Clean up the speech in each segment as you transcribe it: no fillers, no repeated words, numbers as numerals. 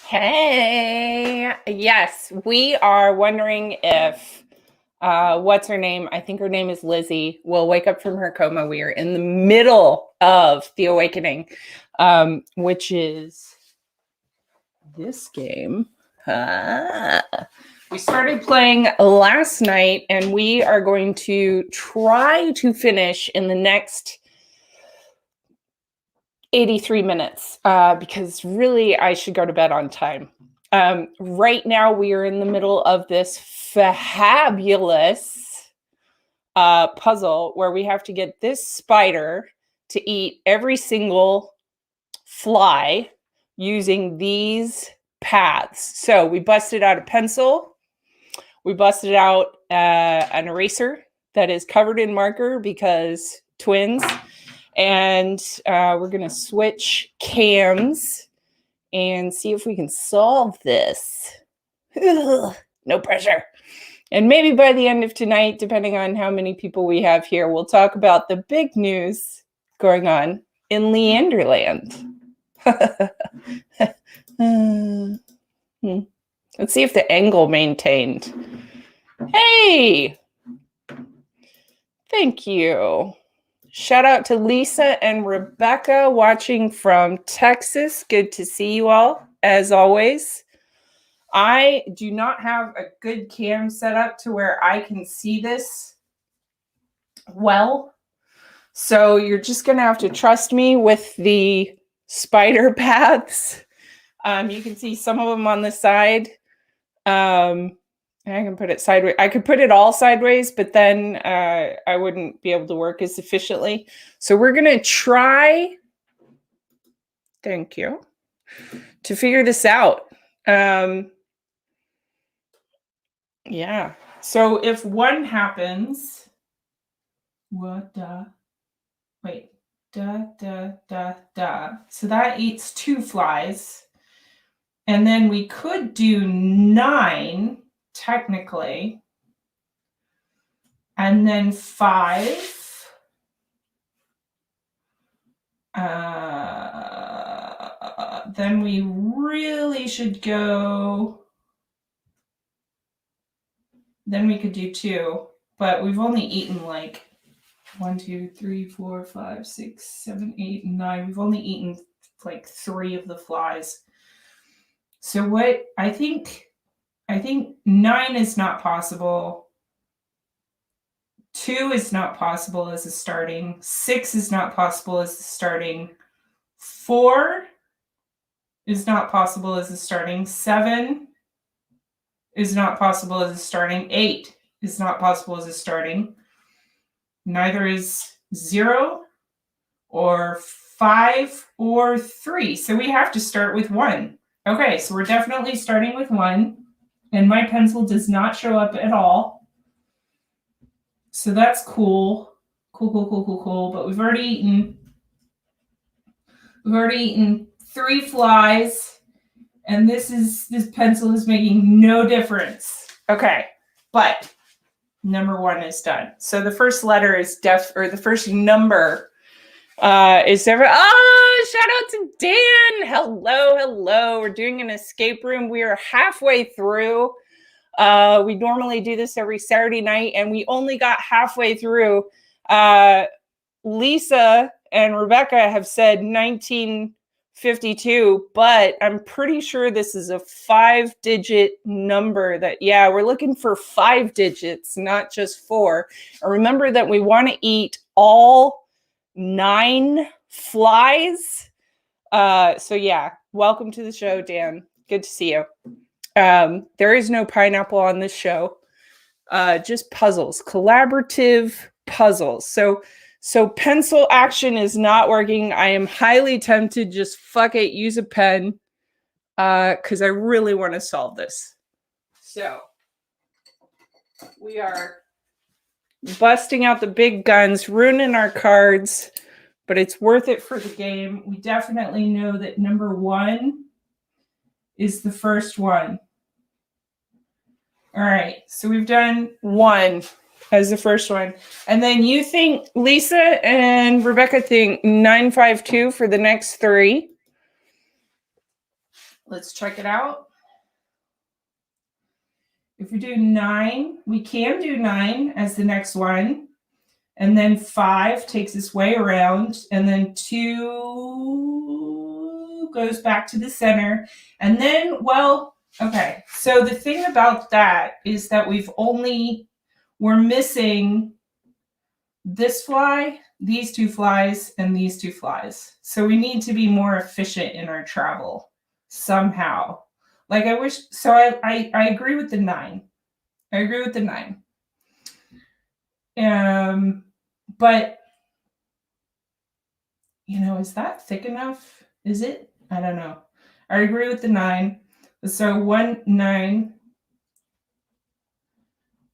Hey, yes, we are wondering if what's her name? I think her name is Lizzie. Will wake up from her coma. We are in the middle of the awakening, which is this game. We started playing last night, and we are going to try to finish in the next 83 minutes because really I should go to bed on time. Right now, we are in the middle of this fabulous puzzle where we have to get this spider to eat every single fly using these paths. So we busted out a pencil. We busted out an eraser that is covered in marker because twins. And we're going to switch cams and see if we can solve this. Ugh, no pressure. And maybe by the end of tonight, depending on how many people we have here, we'll talk about the big news going on in Leanderland. Let's see if the angle maintained. Hey! Thank you. Shout out to Lisa and Rebecca watching from Texas. Good to see you all, as always. I do not have a good cam set up to where I can see this well. So you're just going to have to trust me with the spider paths. You can see some of them on the side. I can put it sideways. I could put it all sideways, but then I wouldn't be able to work as efficiently. So we're going to try, thank you, to figure this out. Yeah. So if one happens, what da? Wait. Da, da, da, da. So that eats 2 flies. And then we could do 9, technically. And then 5. Then we really should go. Then we could do 2, but we've only eaten like 1, 2, 3, 4, 5, 6, 7, 8, 9. We've only eaten like 3 of the flies. So what I think 9 is not possible. 2 is not possible as a starting. 6 is not possible as a starting. 4 is not possible as a starting. 7 is not possible as a starting. 8 is not possible as a starting. Neither is 0 or 5 or 3. So we have to start with 1. Okay, so we're definitely starting with 1. And my pencil does not show up at all. So that's cool. Cool. But we've already eaten 3 flies. And this pencil is making no difference. Okay, but number 1 is done. So the first letter is the first number is there. Oh, shout out to Dan. Hello. We're doing an escape room. We are halfway through. We normally do this every Saturday night, and we only got halfway through. Lisa and Rebecca have said 1952, but I'm pretty sure this is a 5-digit number we're looking for 5 digits, not just 4. And remember that we want to eat all 9 flies. So yeah, welcome to the show, Dan. Good to see you. There is no pineapple on this show. Just puzzles, collaborative puzzles. So pencil action is not working. I am highly tempted, just fuck it, use a pen, because I really want to solve this. So we are busting out the big guns, ruining our cards, but it's worth it for the game. We definitely know that number 1 is the first one. All right, so we've done 1 as the first one. And then you think, Lisa and Rebecca think 952 for the next 3. Let's check it out. If we do 9, we can do 9 as the next one. And then 5 takes its way around. And then 2 goes back to the center. And then, well, okay. So the thing about that is that we're missing this fly, these 2 flies, and these 2 flies. So we need to be more efficient in our travel somehow. Like I wish, so I agree with the 9. I agree with the 9. But, you know, is that thick enough? Is it? I don't know. I agree with the 9. So 1, 9.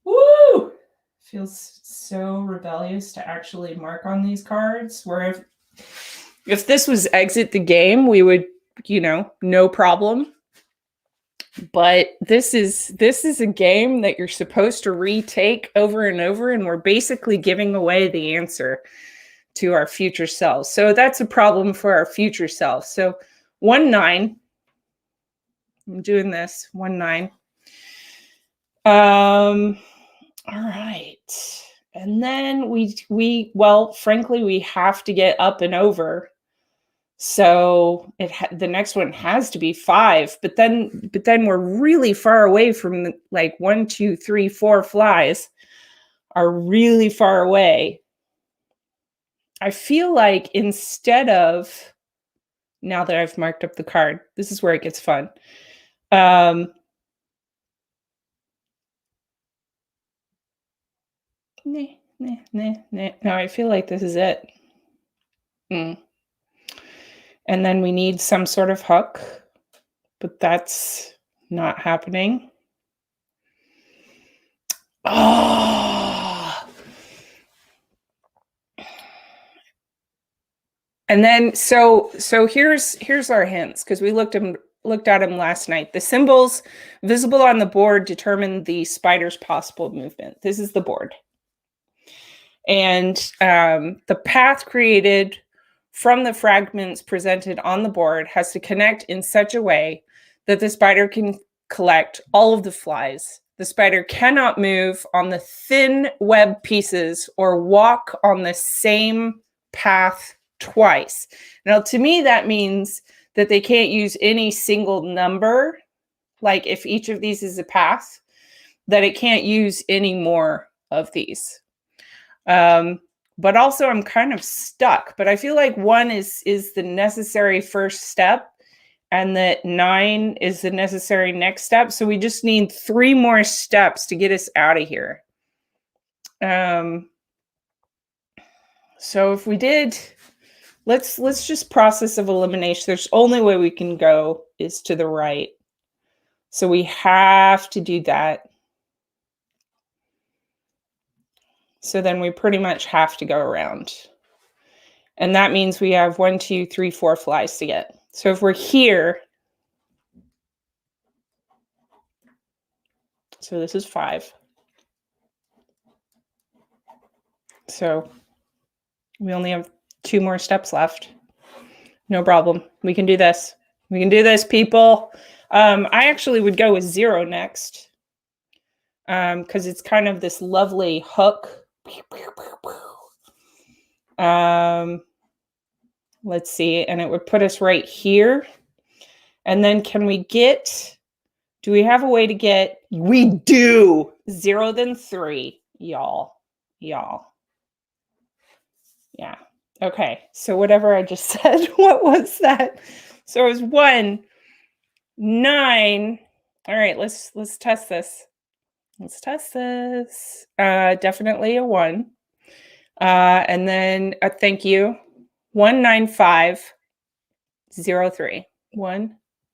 Woo! Feels so rebellious to actually mark on these cards. Where if this was exit the game, we would, you know, no problem. But this is a game that you're supposed to retake over and over, and we're basically giving away the answer to our future selves. So that's a problem for our future selves. So 1, 9. I'm doing this 1, 9. All right. And then well, frankly, we have to get up and over. So the next one has to be 5, but then we're really far away from like 1, 2, 3, 4 flies are really far away. I feel like instead of, now that I've marked up the card, this is where it gets fun. No, I feel like this is it. And then we need some sort of hook, but that's not happening. Oh. And then so here's our hints, because we looked at them last night. The symbols visible on the board determine the spider's possible movement. This is the board. And the path created from the fragments presented on the board has to connect in such a way that the spider can collect all of the flies. The spider cannot move on the thin web pieces or walk on the same path twice. Now, to me, that means that they can't use any single number. Like if each of these is a path, that it can't use any more of these. But also I'm kind of stuck, but I feel like 1 is the necessary first step, and that 9 is the necessary next step. So we just need 3 more steps to get us out of here. So if we did, let's just process of elimination. There's only way we can go is to the right. So we have to do that. So then we pretty much have to go around. And that means we have 1, 2, 3, 4 flies to get. So if we're here, so this is 5. So we only have 2 more steps left. No problem. We can do this. We can do this, people. I actually would go with 0 next, because it's kind of this lovely hook. Let's see, and it would put us right here. And then can we get, do we have a way to get, we do, 0 then 3, y'all. Yeah. Okay, so whatever I just said, what was that? So it was 1, 9. All right, let's test this. Let's test this. Definitely a 1. And then thank you. 19503.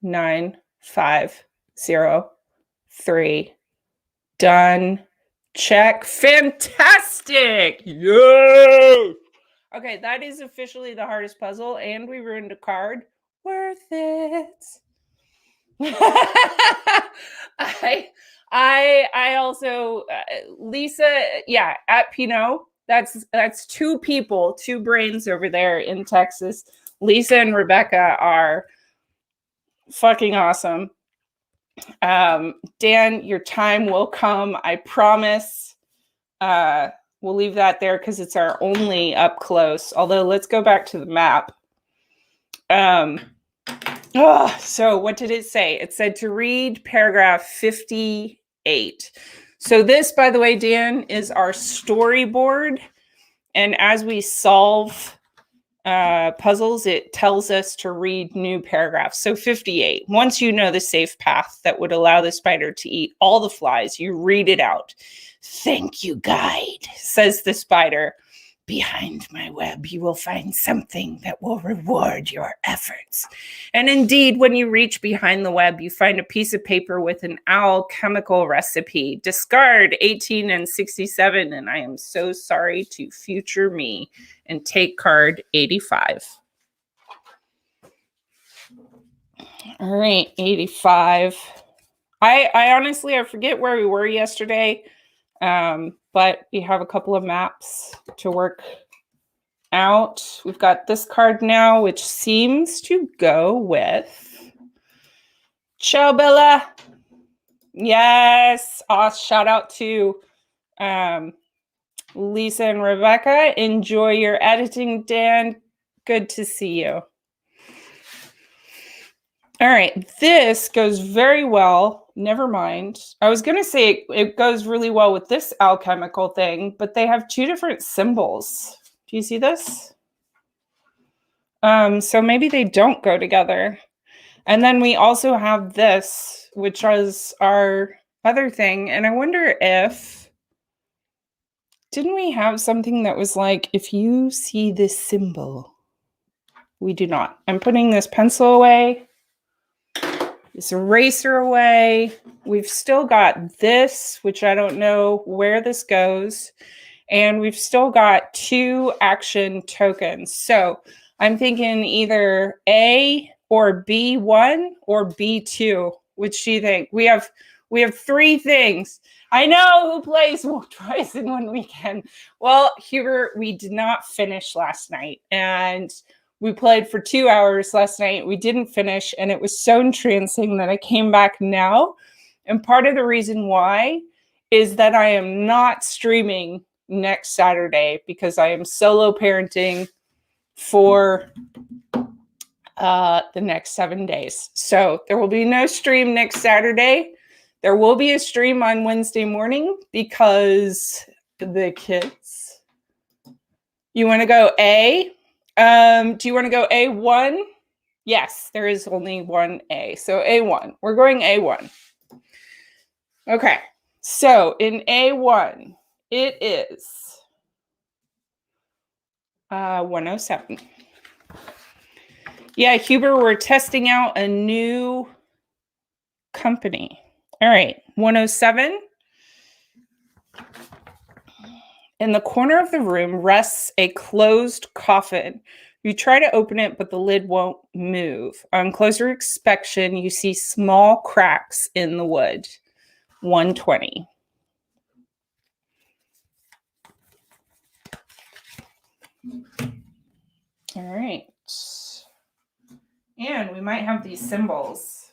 19503. Done. Check. Fantastic. Yeah. Okay, that is officially the hardest puzzle, and we ruined a card. Worth it. I also Lisa, yeah, at Pinot. That's 2 people, 2 brains over there in Texas. Lisa and Rebecca are fucking awesome. Dan, your time will come. I promise. We'll leave that there because it's our only up close. Although let's go back to the map. So what did it say? It said to read paragraph 58. So this, by the way, Dan, is our storyboard. And as we solve puzzles, it tells us to read new paragraphs. So 58, once you know the safe path that would allow the spider to eat all the flies, you read it out. Thank you, guide, says the spider. Behind my web, you will find something that will reward your efforts. And indeed, when you reach behind the web, you find a piece of paper with an alchemical recipe. Discard 18 and 67, and I am so sorry to future me, and take card 85. All right, 85. I honestly, I forget where we were yesterday. But we have a couple of maps to work out. We've got this card now, which seems to go with Ciao Bella. Yes. Shout out to Lisa and Rebecca. Enjoy your editing, Dan. Good to see you. All right, this goes very well. Never mind. I was going to say it goes really well with this alchemical thing, but they have two different symbols. Do you see this? So maybe they don't go together. And then we also have this, which is our other thing. And I wonder if, didn't we have something that was like, if you see this symbol, we do not. I'm putting this pencil away. This eraser away. We've still got this, which I don't know where this goes. And we've still got 2 action tokens. So I'm thinking either A or B1 or B2. Which do you think? We have 3 things. I know who plays twice in one weekend. Well, Hubert, we did not finish last night. And we played for 2 hours last night. We didn't finish, and it was so entrancing that I came back now. And part of the reason why is that I am not streaming next Saturday because I am solo parenting for the next 7 days. So there will be no stream next Saturday. There will be a stream on Wednesday morning because the kids. You want to go A? Do you want to go A1? Yes, there is only one A. So A1. We're going A1. Okay. So in A1, it is 107. Yeah, Huber, we're testing out a new company. All right, 107. In the corner of the room rests a closed coffin. You try to open it, but the lid won't move. On closer inspection, you see small cracks in the wood. 120. All right. And we might have these symbols.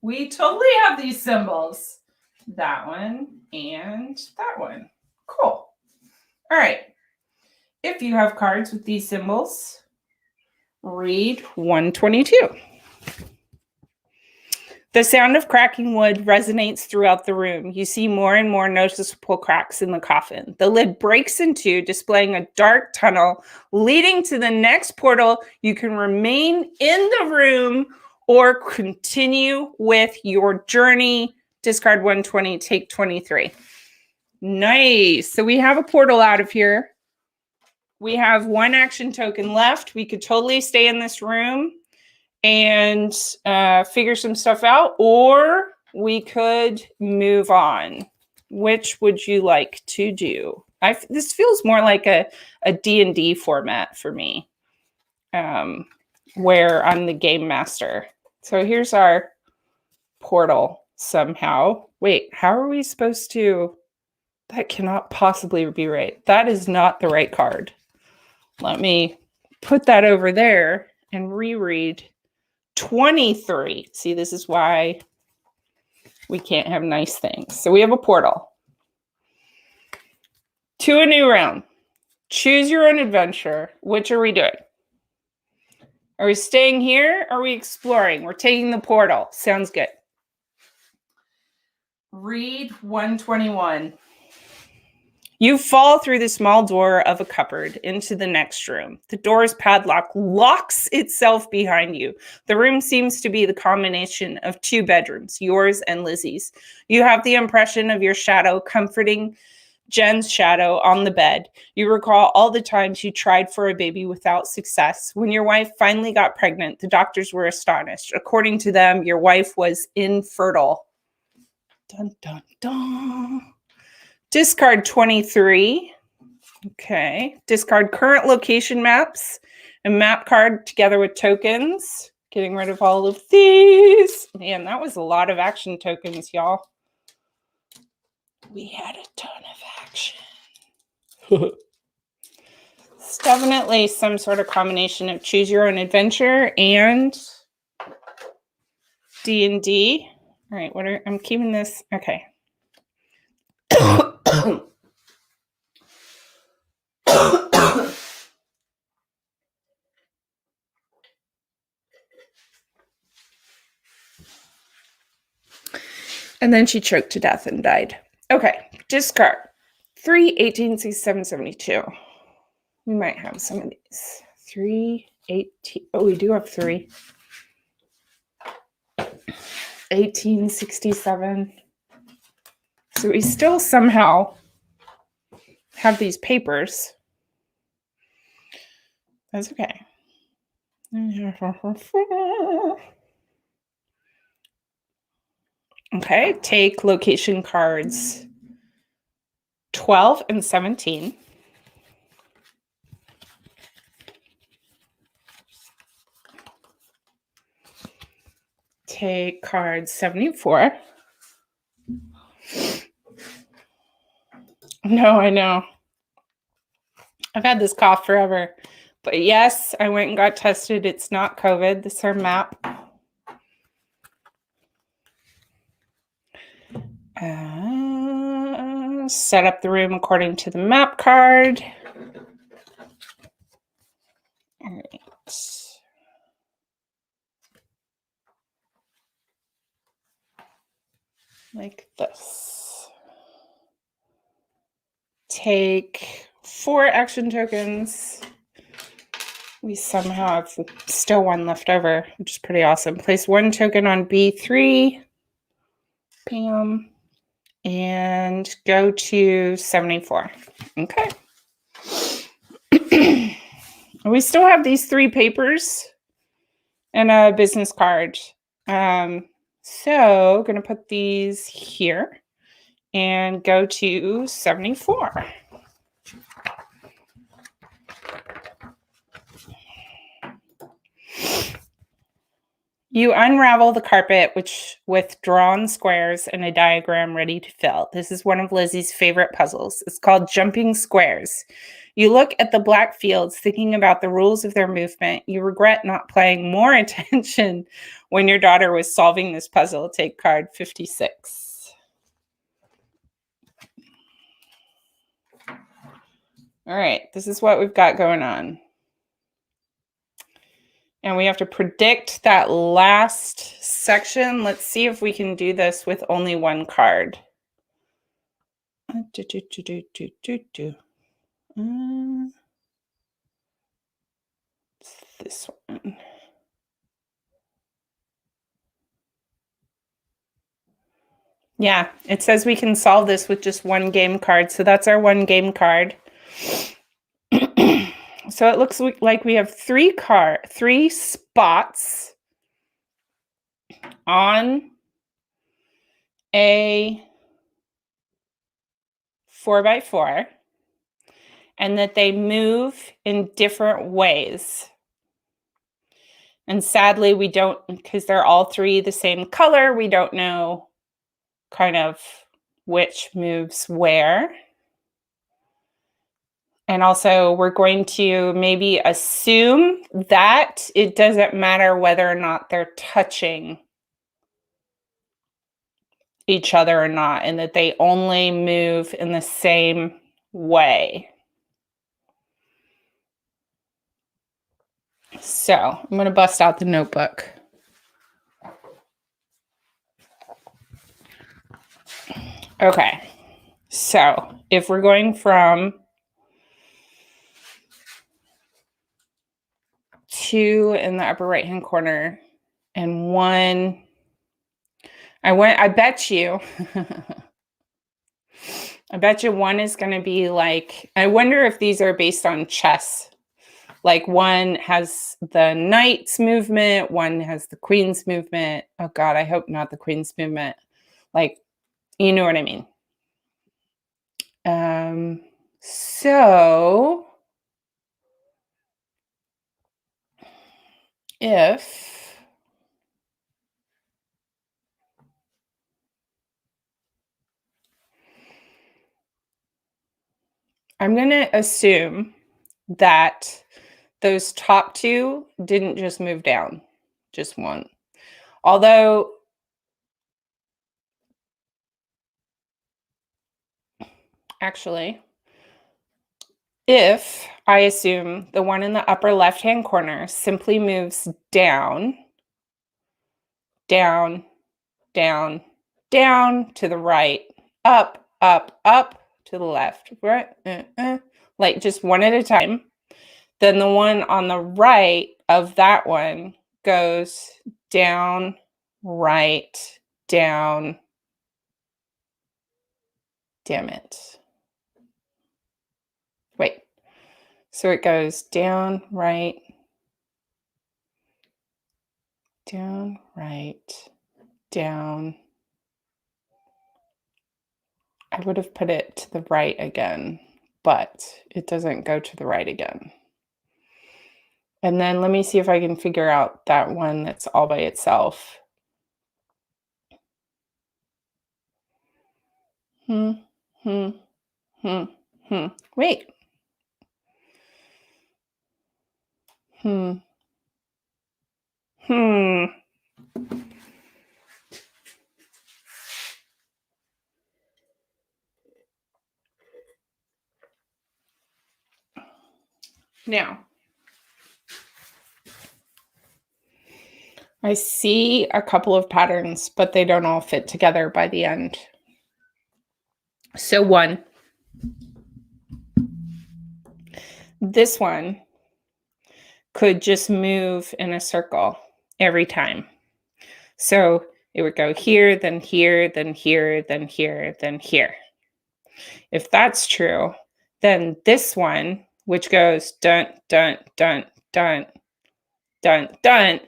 We totally have these symbols. That one and that one. Cool. All right. If you have cards with these symbols, read 122. The sound of cracking wood resonates throughout the room. You see more and more noticeable cracks in the coffin. The lid breaks in two, displaying a dark tunnel leading to the next portal. You can remain in the room or continue with your journey. Discard 120, take 23. Nice. So we have a portal out of here. We have 1 action token left. We could totally stay in this room and figure some stuff out, or we could move on. Which would you like to do? This feels more like a D&D format for me, where I'm the game master. So here's our portal somehow. Wait, how are we supposed to? That cannot possibly be right. That is not the right card. Let me put that over there and reread 23. See, this is why we can't have nice things. So we have a portal to a new realm. Choose your own adventure. Which are we doing? Are we staying here? Or are we exploring? We're taking the portal. Sounds good. Read 121. You fall through the small door of a cupboard into the next room. The door's padlock locks itself behind you. The room seems to be the combination of two bedrooms, yours and Lizzie's. You have the impression of your shadow comforting Jen's shadow on the bed. You recall all the times you tried for a baby without success. When your wife finally got pregnant, the doctors were astonished. According to them, your wife was infertile. Dun, dun, dun. Discard 23. Okay. Discard current location maps and map card together with tokens. Getting rid of all of these. Man, that was a lot of action tokens, y'all. We had a ton of action. It's definitely some sort of combination of choose your own adventure and D&D. All right, I'm keeping this. Okay. And then she choked to death and died. Okay, discard. 3, 18, 67, 72. We might have some of these. 3, 18. Oh, we do have 3. 1867. So we still somehow have these papers. That's okay. Okay, take location cards 12 and 17. Take card 74. No, I know. I've had this cough forever. But yes, I went and got tested. It's not COVID. This is our map. Set up the room according to the map card. All right. Like this. Take 4 action tokens. We somehow have still 1 left over, which is pretty awesome. Place 1 token on B3. Bam. And go to 74. Okay. We still have these 3 papers and a business card. So going to put these here and go to 74. You unravel the carpet with drawn squares and a diagram ready to fill. This is one of Lizzie's favorite puzzles. It's called Jumping Squares. You look at the black fields, thinking about the rules of their movement. You regret not paying more attention when your daughter was solving this puzzle. Take card 56. All right, this is what we've got going on. And we have to predict that last section. Let's see if we can do this with only 1 card. It's this one. Yeah, it says we can solve this with just 1 game card. So that's our 1 game card. So it looks like we have 3 spots on a 4x4, and that they move in different ways. And sadly, we don't, because they're all 3 the same color, we don't know kind of which moves where. And also, we're going to maybe assume that it doesn't matter whether or not they're touching each other or not, and that they only move in the same way. So I'm going to bust out the notebook. Okay, so if we're going from 2 in the upper right hand corner and 1, I bet you I bet you 1 is going to be like, I wonder if these are based on chess. Like 1 has the knight's movement, 1 has the queen's movement. Oh God, I hope not the queen's movement. Like, you know what I mean? So if I'm going to assume that those top 2 didn't just move down, just 1. Although, actually, if I assume the one in the upper left-hand corner simply moves down, down, down, down to the right, up, up, up to the left, right, like just one at a time, then the one on the right of that one goes down, right, down. Damn it. Wait. So it goes down, right, down, right, down. I would have put it to the right again, but it doesn't go to the right again. And then let me see if I can figure out that one that's all by itself. Wait. Now, I see a couple of patterns, but they don't all fit together by the end. So 1, this one could just move in a circle every time. So it would go here, then here, then here, then here, then here. If that's true, then this one, which goes dun, dun, dun, dun, dun, dun,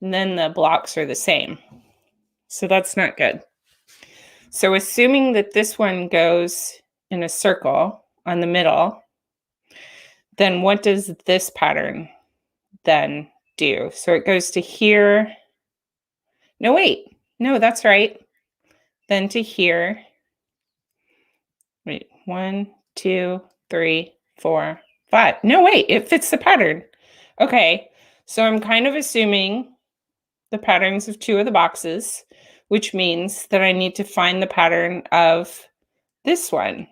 and then the blocks are the same. So that's not good. So assuming that this one goes in a circle on the middle, then what does this pattern then do? So it goes to here. No, wait. No, that's right. Then to here. Wait, 1, 2, 3, 4, 5. No, wait, it fits the pattern. Okay, so I'm kind of assuming the patterns of 2 of the boxes, which means that I need to find the pattern of this one,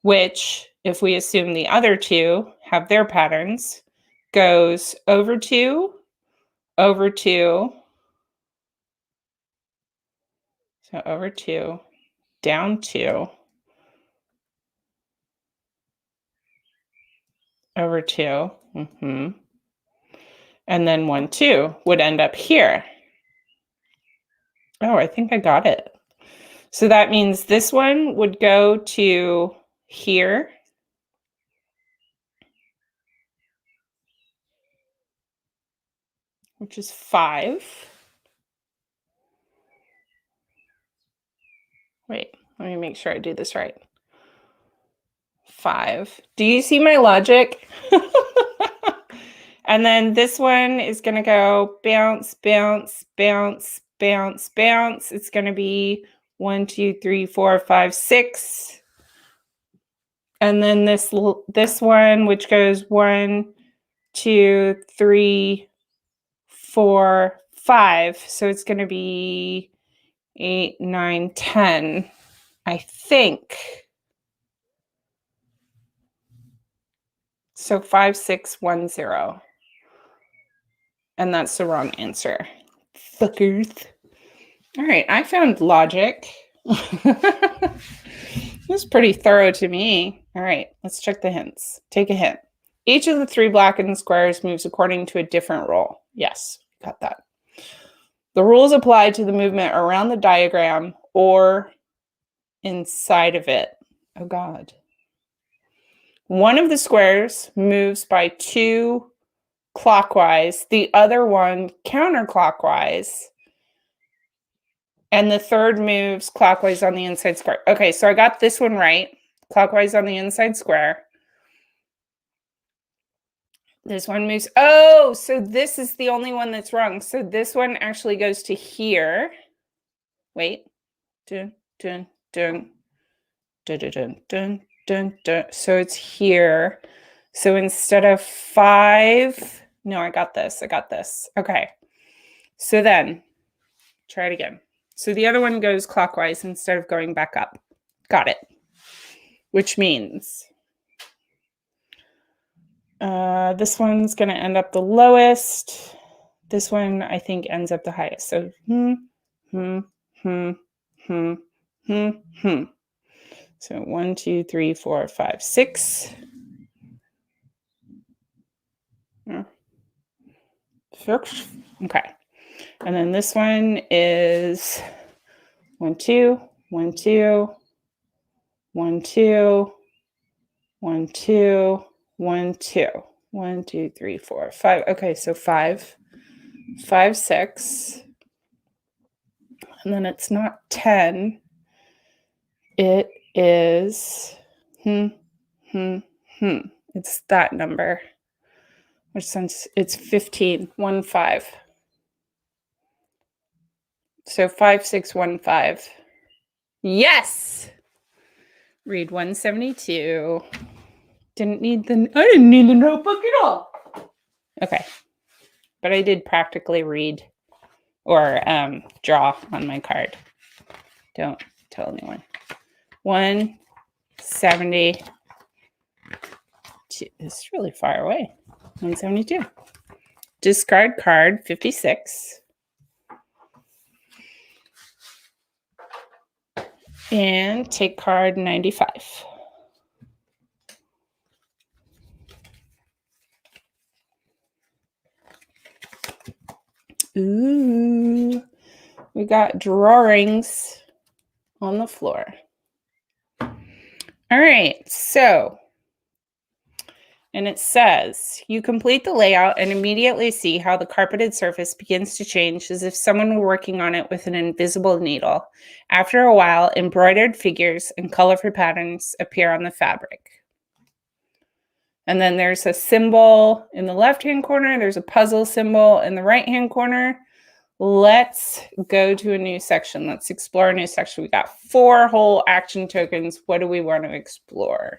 which, if we assume the other 2 have their patterns, goes over 2, over 2, so over 2, down 2, over 2, and then 1, 2 would end up here. Oh, I think I got it. So that means this one would go to here. Which is 5. Wait, let me make sure I do this right. 5. Do you see my logic? And then this one is going to go bounce, bounce, bounce, bounce, bounce. It's going to be 1, 2, 3, 4, 5, 6. And then this one, which goes 1, 2, 3, 4, 5. So it's going to be 8, 9, 10, I think. So 5, 6, 1, 0. And that's the wrong answer. Fuckers. All right, I found logic. This is pretty thorough to me. All right, let's check the hints. Take a hint. Each of the 3 blackened squares moves according to a different rule. Yes, got that. The rules apply to the movement around the diagram or inside of it. Oh, God. One of the squares moves by 2 clockwise, the other one counterclockwise, and the third moves clockwise on the inside square. Okay, so I got this one right. Clockwise on the inside square. This one moves. Oh, so this is the only one that's wrong. So this one actually goes to here. Wait. Dun, dun, dun. Dun, dun, dun, dun, dun, dun. So it's here. So instead of 5, no, I got this. Okay. So then, try it again. So the other one goes clockwise instead of going back up. Got it. Which means this one's going to end up the lowest. This one, I think, ends up the highest. So, So 1, 2, 3, 4, 5, 6. Okay. And then this one is 1, 2, 1, 2, 1, 2, 1, 2, 1, 2. 1, 2, 3, 4, 5. Okay, so 5, 5, 6. And then it's not 10. It is It's that number. Which since it's 15, 1, 5. So 5, 6, 1, 5. Yes! Read 172. I didn't need the notebook at all. Okay. But I did practically read or draw on my card. Don't tell anyone. 170. It's really far away. 172. Discard card 56. And take card 95. Ooh, we got drawings on the floor. All right, so, and it says, you complete the layout and immediately see how the carpeted surface begins to change as if someone were working on it with an invisible needle. After a while, embroidered figures and colorful patterns appear on the fabric. And then there's a symbol in the left-hand corner. There's a puzzle symbol in the right-hand corner. Let's go to a new section. Let's explore a new section. We got 4 whole action tokens. What do we want to explore?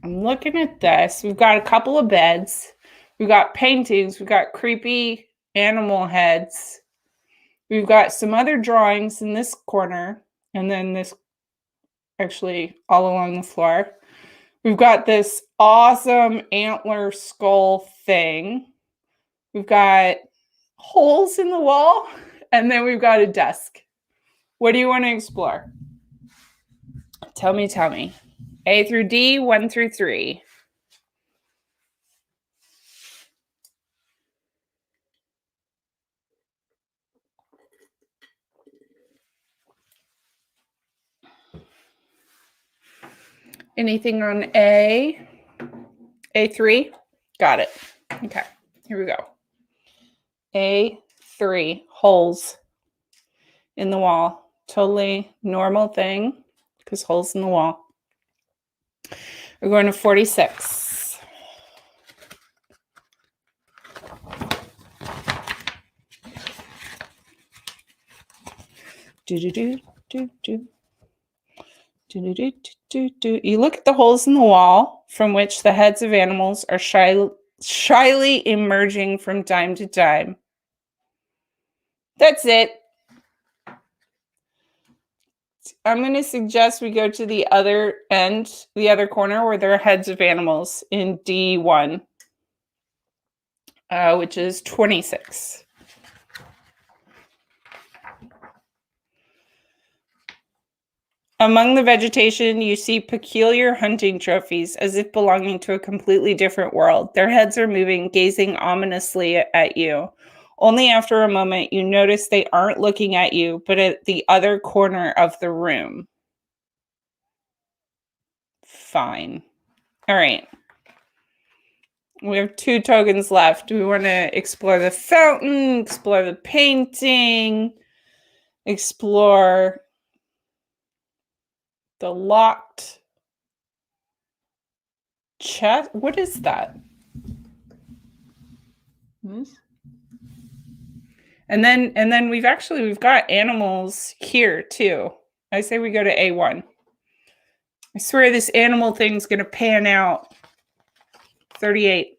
I'm looking at this. We've got a couple of beds. We've got paintings. We've got creepy animal heads. We've got some other drawings in this corner. And then this actually all along the floor. We've got this awesome antler skull thing. We've got holes in the wall. And then we've got a desk. What do you want to explore? Tell me. A through D, 1 through 3. Anything on A? A3? Got it. Okay, here we go. A3, holes in the wall. Totally normal thing because holes in the wall. We're going to 46. Do. You look at the holes in the wall from which the heads of animals are shyly emerging from time to time. That's it. I'm going to suggest we go to the other end, the other corner where there are heads of animals in D1, which is 26. Among the vegetation, you see peculiar hunting trophies, as if belonging to a completely different world. Their heads are moving, gazing ominously at you. Only after a moment, you notice they aren't looking at you, but at the other corner of the room. Fine. All right. We have 2 tokens left. We want to explore the fountain, explore the painting, explore the locked chest. What is that? And then we've got animals here too. I say we go to A1. I swear this animal thing's gonna pan out. 38.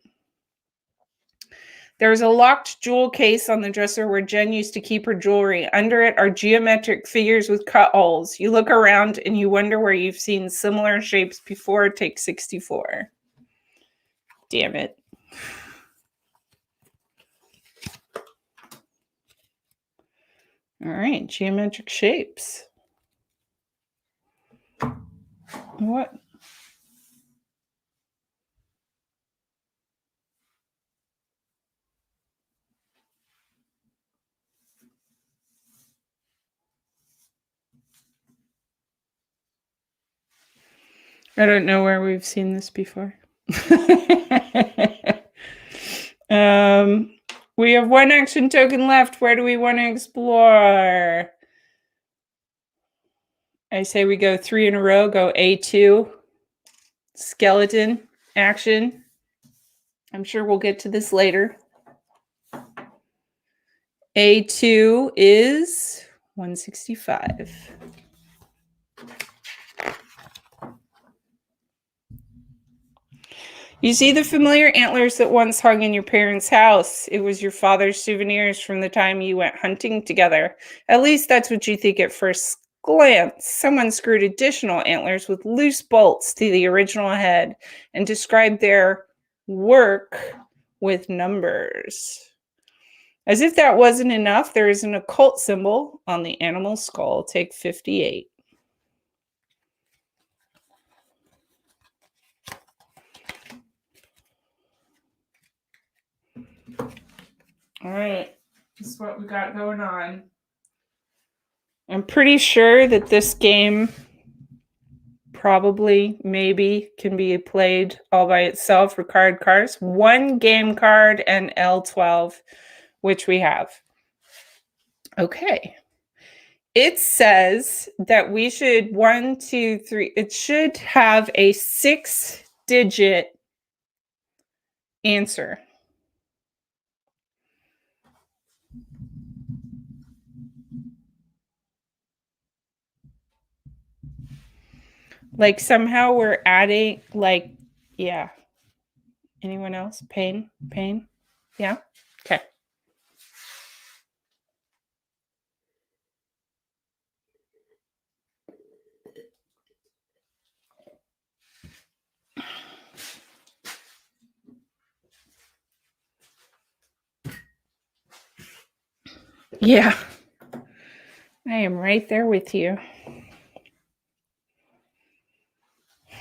There's a locked jewel case on the dresser where Jen used to keep her jewelry. Under it are geometric figures with cut holes. You look around and you wonder where you've seen similar shapes before. Take 64. Damn it. All right, geometric shapes. What? I don't know where we've seen this before. We have 1 action token left. Where do we want to explore? I say we go 3 in a row. Go A2. Skeleton action. I'm sure we'll get to this later. A2 is 165. You see the familiar antlers that once hung in your parents' house. It was your father's souvenirs from the time you went hunting together. At least that's what you think at first glance. Someone screwed additional antlers with loose bolts to the original head and described their work with numbers. As if that wasn't enough, there is an occult symbol on the animal skull. Take 58. All right, this is what we got going on. I'm pretty sure that this game probably, maybe, can be played all by itself. Required cards, 1 game card and L12, which we have. Okay. It says that we should 1, 2, 3. It should have a 6-digit answer. Like somehow we're adding, like, yeah. Anyone else? Pain? Yeah? Okay. Yeah. I am right there with you.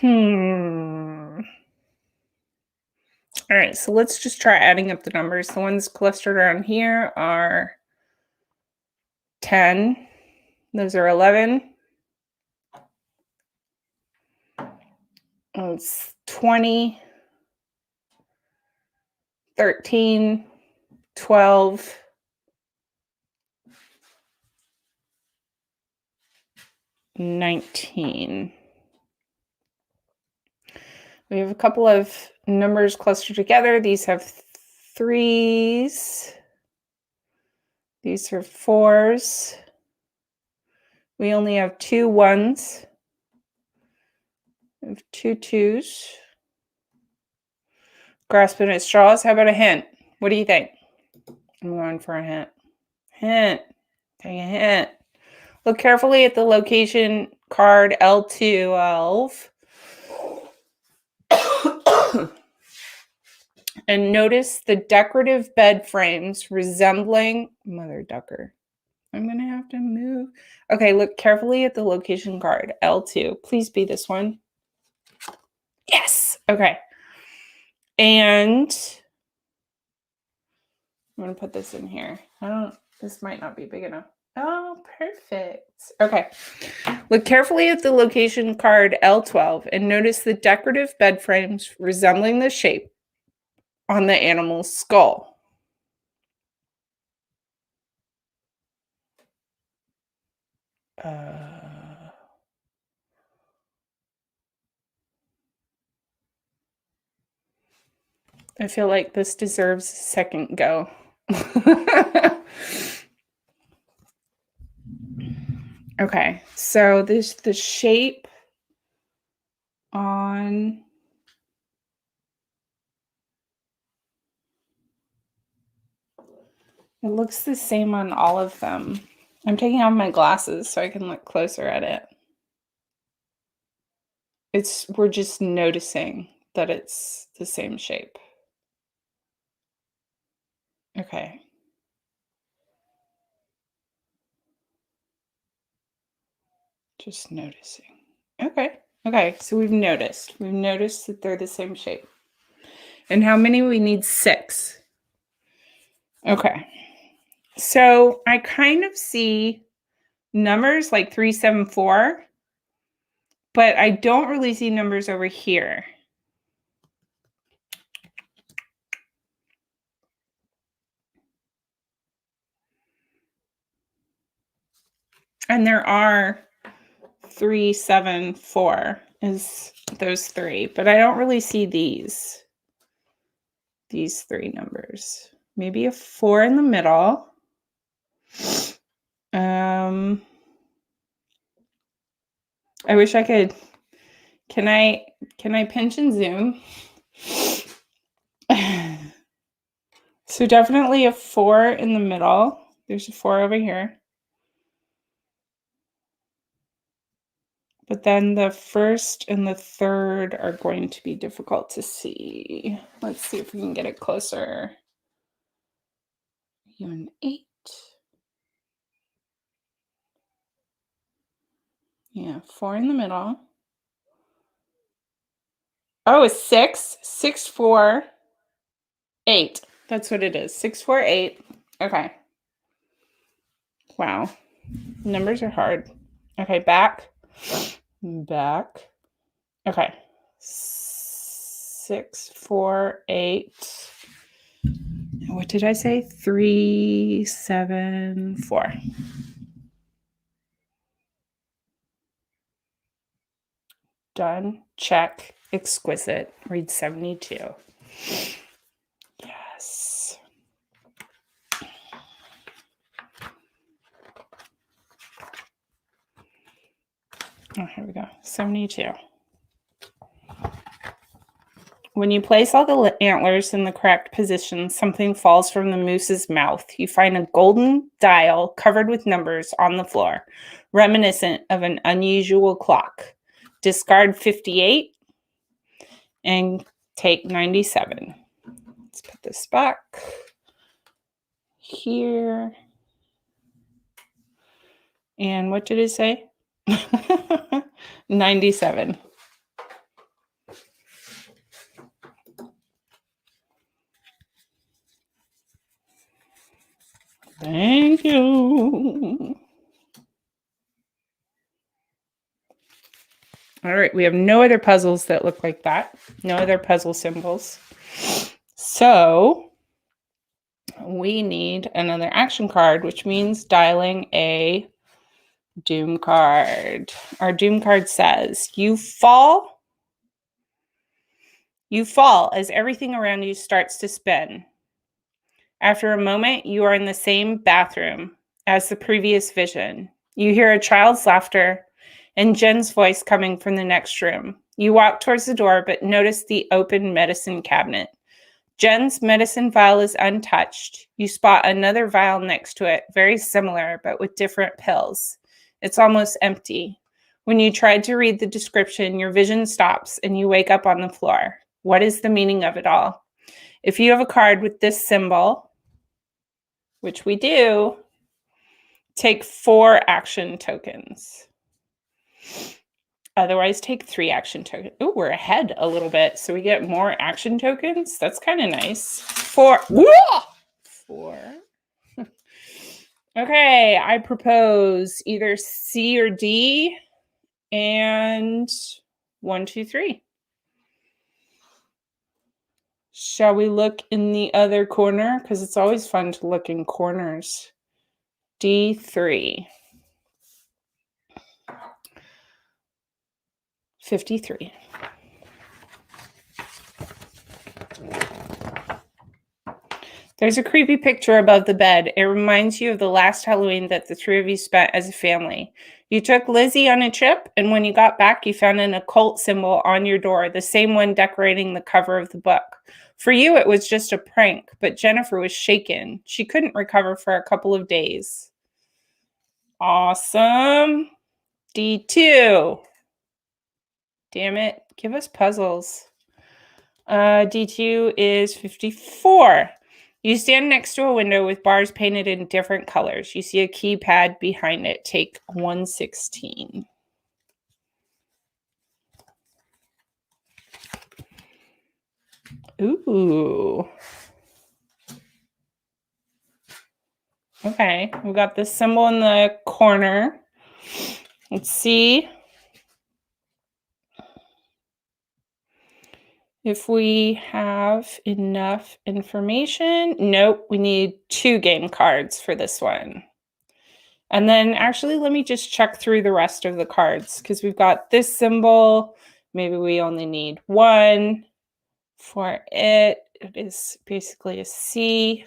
All right, so let's just try adding up the numbers. The ones clustered around here are 10. Those are 11. Oh, it's 20, 13, 12, 19. We have a couple of numbers clustered together. These have 3s. These are 4s. We only have 2 1s. We have 2 2s. Grasping at straws. How about a hint? What do you think? I'm going for a hint. Hint. Take a hint. Look carefully at the location card L12. And notice the decorative bed frames resembling Mother Ducker. I'm going to have to move. Okay, look carefully at the location card L2. Please be this one. Yes. Okay. And I'm going to put this in here. This might not be big enough. Oh, perfect. Okay. Look carefully at the location card L12 and notice the decorative bed frames resembling the shape on the animal's skull. I feel like this deserves a second go. Okay, so this the shape on it looks the same on all of them. I'm taking off my glasses so I can look closer at it. We're just noticing that it's the same shape. Okay. Just noticing. Okay. Okay, so we've noticed. We've noticed that they're the same shape. And how many? We need 6. Okay. So I kind of see numbers like 3, 7, 4, but I don't really see numbers over here. And there are 3, 7, 4 is those 3, but I don't really see these 3 numbers. Maybe a 4 in the middle. I wish I could. Can I pinch and zoom? So definitely a 4 in the middle. There's a 4 over here. But then the first and the third are going to be difficult to see. Let's see if we can get it closer. You an 8. Yeah, 4 in the middle. Oh, a 6. 6, 4, 8. That's what it is. 6, 4, 8. Okay. Wow. Numbers are hard. Okay, back. Back. Okay. 6, 4, 8. What did I say? 3, 7, 4. Done. Check. Exquisite. Read 72. Yes. Oh, here we go. 72. When you place all the antlers in the correct position, something falls from the moose's mouth. You find a golden dial covered with numbers on the floor, reminiscent of an unusual clock. Discard 58 and take 97. Let's put this back here. And what did it say? 97. Thank you. All right, we have no other puzzles that look like that. No other puzzle symbols. So we need another action card, which means dialing a doom card. Our doom card says, you fall as everything around you starts to spin. After a moment, you are in the same bathroom as the previous vision. You hear a child's laughter and Jen's voice coming from the next room. You walk towards the door, but notice the open medicine cabinet. Jen's medicine vial is untouched. You spot another vial next to it, very similar, but with different pills. It's almost empty. When you try to read the description, your vision stops and you wake up on the floor. What is the meaning of it all? If you have a card with this symbol, which we do, take 4 action tokens. Otherwise, take 3 action tokens. Oh, we're ahead a little bit, so we get more action tokens. That's kind of nice. 4. Whoa! 4. Okay, I propose either C or D, and 1, 2, 3. Shall we look in the other corner? Because it's always fun to look in corners. D3. 53. There's a creepy picture above the bed. It reminds you of the last Halloween that the 3 of you spent as a family. You took Lizzie on a trip, and when you got back, you found an occult symbol on your door, the same one decorating the cover of the book. For you, it was just a prank, but Jennifer was shaken. She couldn't recover for a couple of days. Awesome. D2. Damn it. Give us puzzles. D2 is 54. You stand next to a window with bars painted in different colors. You see a keypad behind it. Take 116. Ooh. Okay, we got this symbol in the corner. Let's see if we have enough information. Nope, we need 2 game cards for this one. And then actually, let me just check through the rest of the cards because we've got this symbol. Maybe we only need 1 for it. It is basically a C.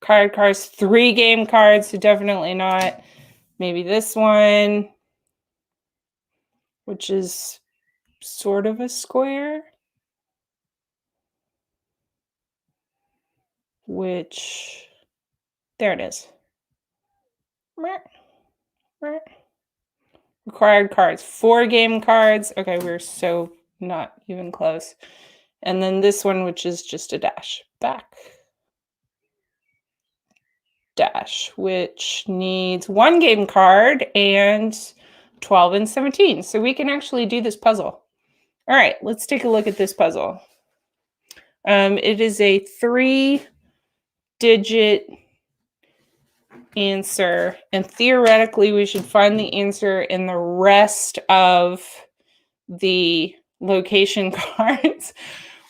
Cards, 3 game cards, so definitely not. Maybe this one, which is sort of a square. Which, there it is. Required cards, 4 game cards. Okay, we're so not even close. And then this one, which is just a dash. Back. Dash, which needs 1 game card and 12 and 17. So we can actually do this puzzle. All right, let's take a look at this puzzle. It is a 3-digit answer, and theoretically we should find the answer in the rest of the location cards,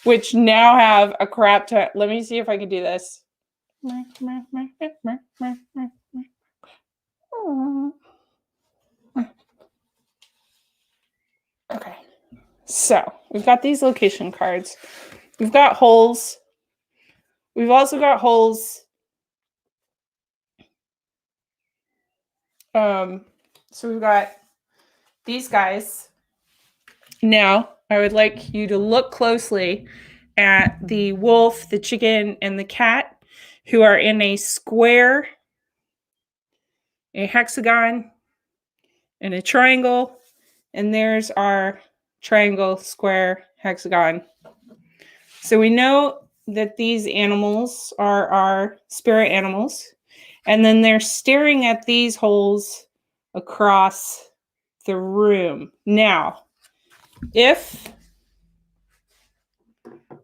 which now have a crap ton. Let me see if I can do this. Okay, so we've got these location cards. We've got holes. We've also got holes. So we've got these guys. Now, I would like you to look closely at the wolf, the chicken, and the cat, who are in a square, a hexagon, and a triangle. And there's our triangle, square, hexagon. So we know that these animals are our spirit animals. And then they're staring at these holes across the room. Now, if,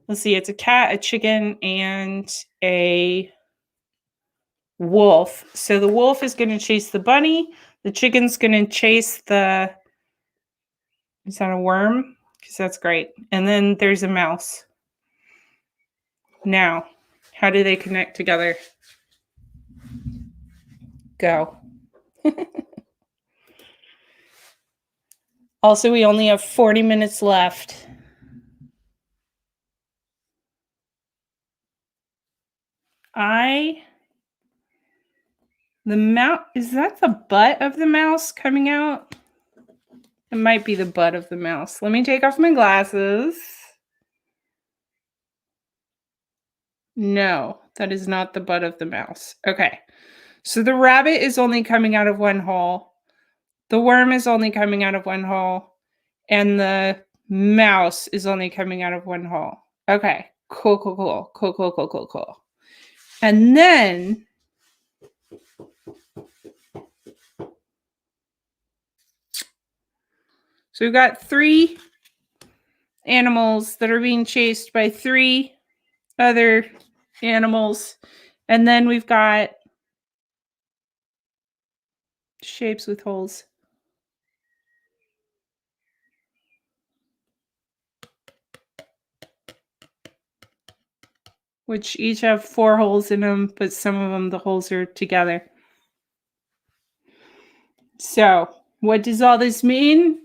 let's see, it's a cat, a chicken, and a wolf. So the wolf is going to chase the bunny. The chicken's going to chase the, is that a worm? Because that's great. And then there's a mouse. Now, how do they connect together? Go. Also, we only have 40 minutes left. The mouse, is that the butt of the mouse coming out? It might be the butt of the mouse. Let me take off my glasses. No, that is not the butt of the mouse. Okay. So the rabbit is only coming out of one hole. The worm is only coming out of one hole. And the mouse is only coming out of one hole. Okay. Cool, cool, cool. Cool, cool, cool, cool, cool. And then so we've got 3 animals that are being chased by 3 other animals. And then we've got shapes with holes. Which each have 4 holes in them, but some of them, the holes are together. So, what does all this mean?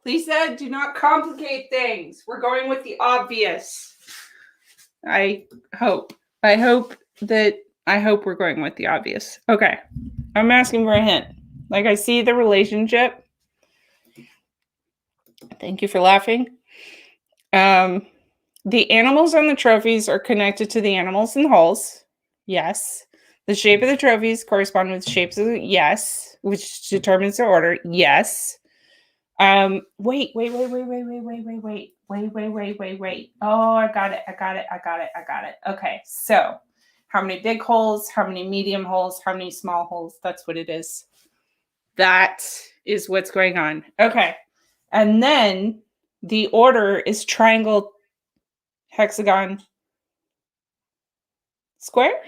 Lisa, do not complicate things. We're going with the obvious. I hope we're going with the obvious. Okay. I'm asking for a hint. Like, I see the relationship. Thank you for laughing. The animals on the trophies are connected to the animals in the holes. Yes. The shape of the trophies correspond with shapes of the, yes, which determines the order. Yes. Wait. Oh, I got it. Okay. So, how many big holes, how many medium holes, how many small holes? That's what it is. That is what's going on. Okay. And then the order is triangle, hexagon, square,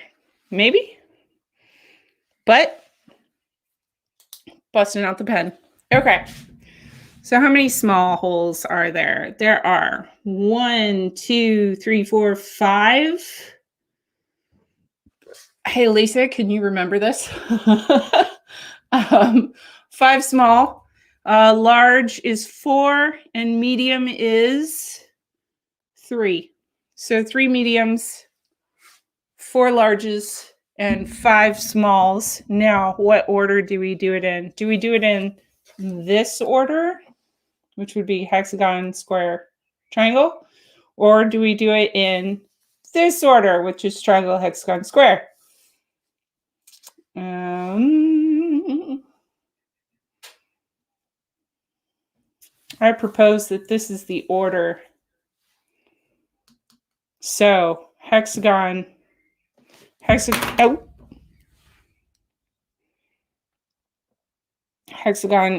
maybe. But busting out the pen. Okay. So how many small holes are there? There are 1, 2, 3, 4, 5. Hey, Lisa, can you remember this? 5 small. Large is 4 and medium is 3. So 3 mediums, 4 larges, and 5 smalls. Now, what order do we do it in? Do we do it in this order, which would be hexagon, square, triangle? Or do we do it in this order, which is triangle, hexagon, square? I propose that this is the order. So, hexagon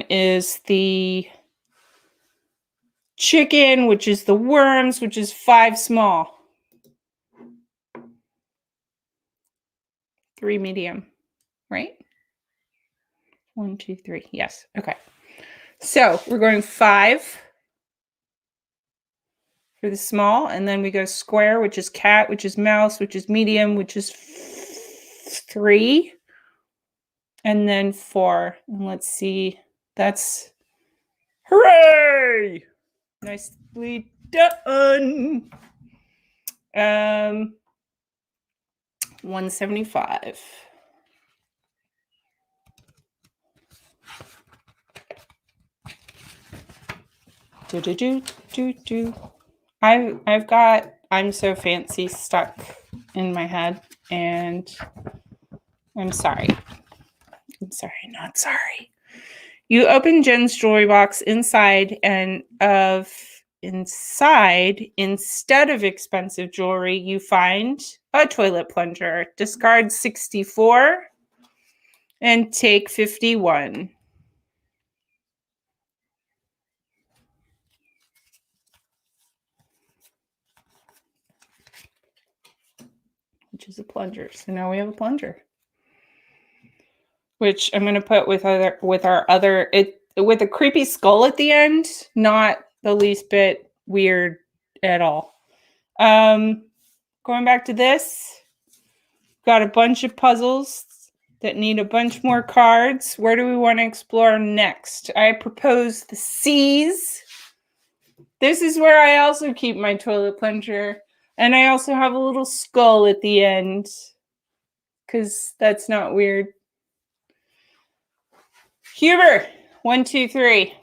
is the chicken, which is the worms, which is 5 small. 3 medium, right? 1, 2, 3. Yes. Okay. So we're going 5 for the small, and then we go square, which is cat, which is mouse, which is medium, which is 3, and then 4. And let's see. That's hooray! Nicely done. 175. I've got I'm so fancy stuck in my head, and I'm sorry. Not sorry. You open Jen's jewelry box inside, and inside, instead of expensive jewelry, you find a toilet plunger. Discard 64 and take 51. Which is a plunger. So now we have a plunger, which I'm going to put with a creepy skull at the end. Not the least bit weird at all. Going back to this, got a bunch of puzzles that need a bunch more cards. Where do we want to explore next? I propose the seas. This is where I also keep my toilet plunger. And I also have a little skull at the end. because that's not weird. Huber, 1, 2, 3.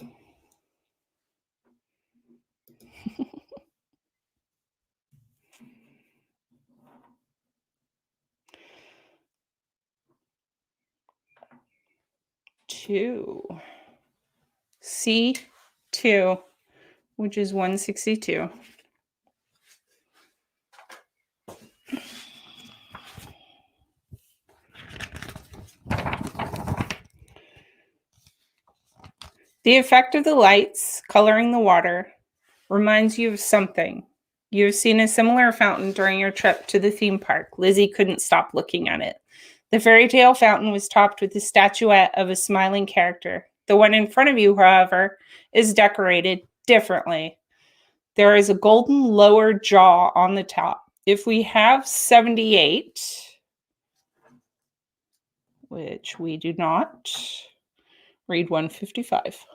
Two. C2, which is 162. The effect of the lights coloring the water reminds you of something. You've seen a similar fountain during your trip to the theme park. Lizzie couldn't stop looking at it. The fairy tale fountain was topped with a statuette of a smiling character. The one in front of you, however, is decorated differently. There is a golden lower jaw on the top. If we have 78, which we do not, read 155.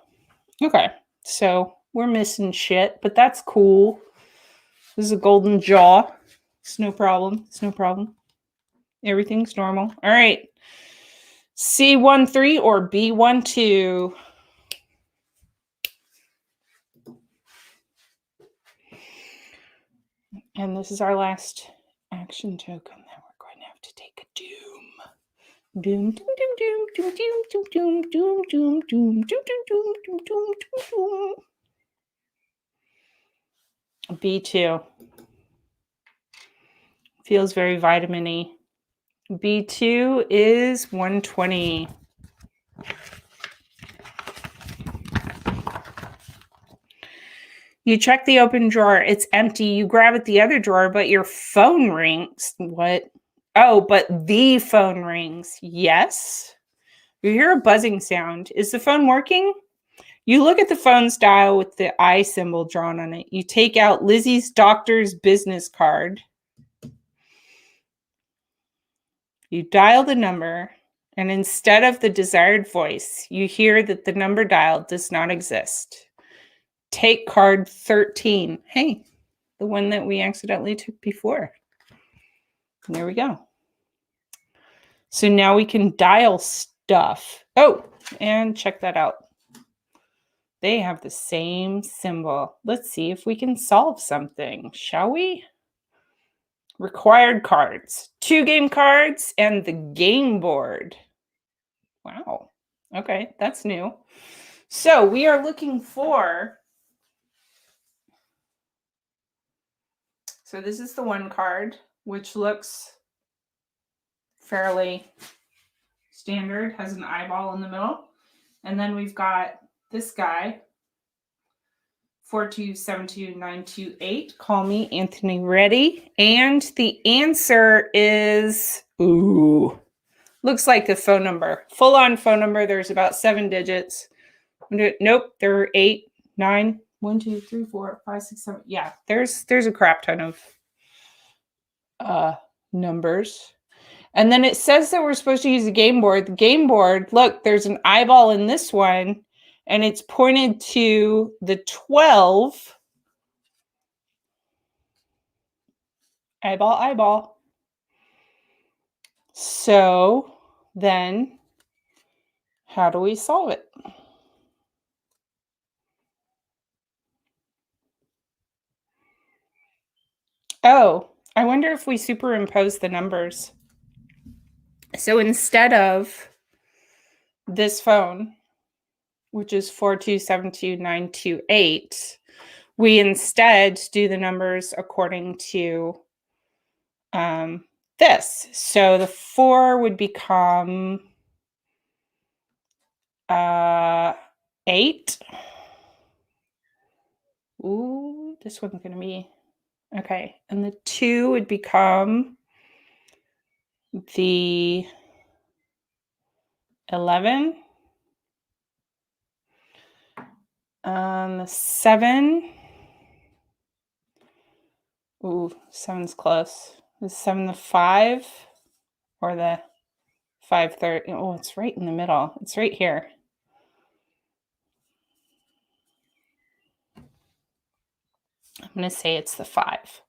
Okay, so we're missing shit, but that's cool. This is a golden jaw. It's no problem. It's no problem. Everything's normal. All right. C13 or B12. And this is our last action token. Then we're going to have to take a doom. Doom, doom, doom, doom, doom, doom, doom, doom, doom, doom, doom, doom, doom, doom, doom, doom. B2. Feels very vitamin-y. B2 is 120. You check the open drawer. It's empty. You grab at the other drawer, but your phone rings. What? Oh, but the phone rings. Yes. You hear a buzzing sound. Is the phone working? You look at the phone's dial with the eye symbol drawn on it. You take out Lizzie's doctor's business card. You dial the number, and instead of the desired voice, you hear that the number dialed does not exist. Take card 13. Hey, the one that we accidentally took before. And there we go. So now we can dial stuff. Oh, and check that out. They have the same symbol. Let's see if we can solve something, shall we? Required cards. 2 game cards and the game board. Wow. Okay, that's new. So we are looking for... So this is the 1 card, which looks fairly standard, has an eyeball in the middle. And then we've got this guy, 4272928. Call me Anthony Reddy. And the answer is, ooh, looks like a phone number. Full on phone number. There's about 7 digits. Nope, there are 8, 9, 1, 2, 3, 4, 5, 6, 7. Yeah, there's a crap ton of numbers. And then it says that we're supposed to use the game board. The game board, look, there's an eyeball in this one, and it's pointed to the 12. Eyeball, eyeball. So then, how do we solve it? Oh, I wonder if we superimpose the numbers. So instead of this phone, which is 4272928, we instead do the numbers according to this. So the 4 would become 8. Ooh, this one's going to be... Okay, and the 2 would become the 11. The 7. Ooh, 7's close. The 7, the 5, or the 5/3. Oh, it's right in the middle. It's right here. I'm going to say it's the 5.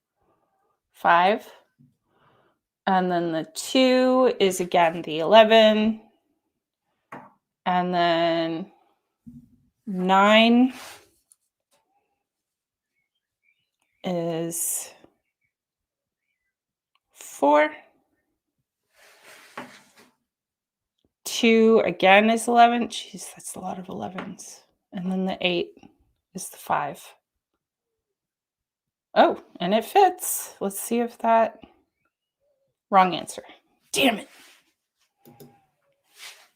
5. And then the 2 is again the 11. And then 9 is 4. 2 again is 11. Jeez, that's a lot of 11s. And then the 8 is the 5. Oh, and it fits. Let's see if that... Wrong answer. Damn it.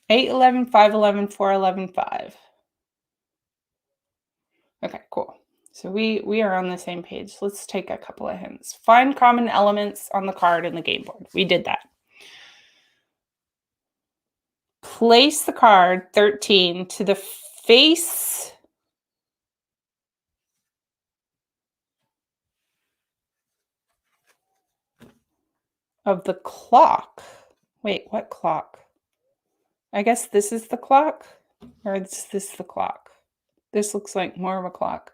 8, 11, 5, 11, 4, 11, 5. Okay, cool. So we are on the same page. Let's take a couple of hints. Find common elements on the card and the game board. We did that. Place the card 13 to the face of the clock. Wait, what clock? I guess this is the clock? Or is this the clock? This looks like more of a clock.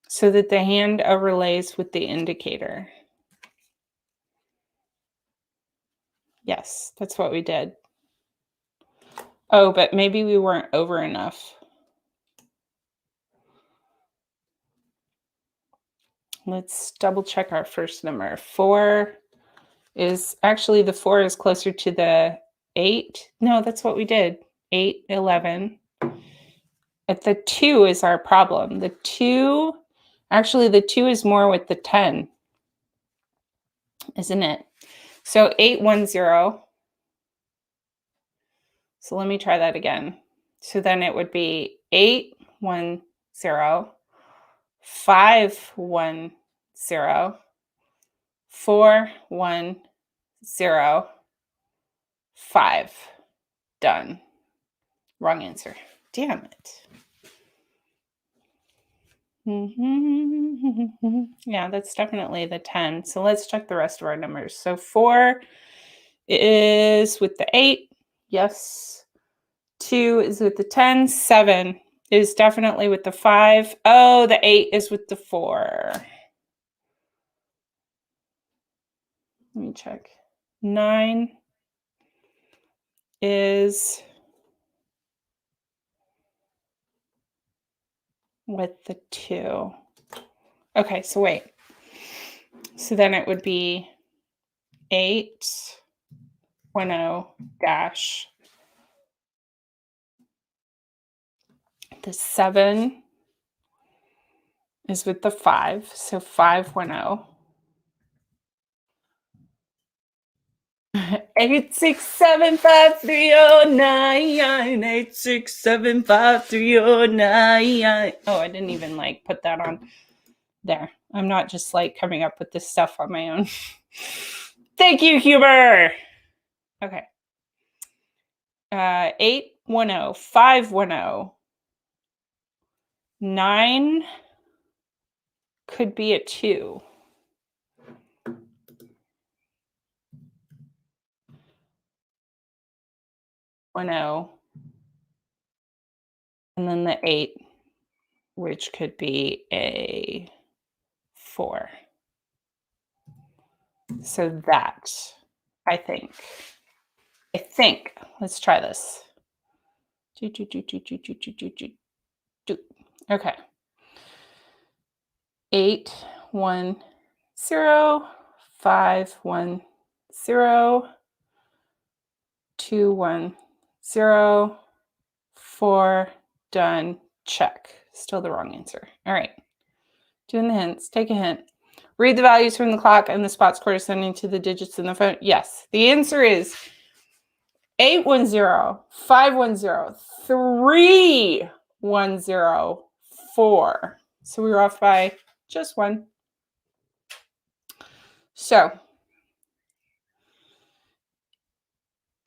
So that the hand overlays with the indicator. Yes, that's what we did. Oh, but maybe we weren't over enough. Let's double check our first number. 4 is actually, the 4 is closer to the 8. No, that's what we did. 8, 11. At the 2 is our problem. The 2, actually the 2 is more with the 10, isn't it? So 8, 1, 0. So let me try that again. So then it would be 8, 1, 0, 5, 1, 0, 4, 1, 0, 5. Done. Wrong answer. Damn it. Yeah, that's definitely the 10. So let's check the rest of our numbers. So 4 is with the 8. Yes. 2 is with the 10. 7 is definitely with the 5. Oh, the 8 is with the 4. Let me check. 9 is with the 2. Okay, so wait. So then it would be 8, 1, 0, dash. The 7 is with the 5. So 5, 1, 0. 8675309 8675309. Oh, I didn't even like put that on there. I'm not just like coming up with this stuff on my own. Thank you, Huber. Okay. 810 510 9 could be a 2. 10, and then the 8, which could be a 4. So that, I think. Let's try this. Okay. 8, 1, 0, 5, 1, 0, 2, 1, 0, 4, done, check. Still the wrong answer. All right. Doing the hints. Take a hint. Read the values from the clock and the spots corresponding to the digits in the phone. Yes. The answer is 810, 510, 310, 4. So we were off by just 1. So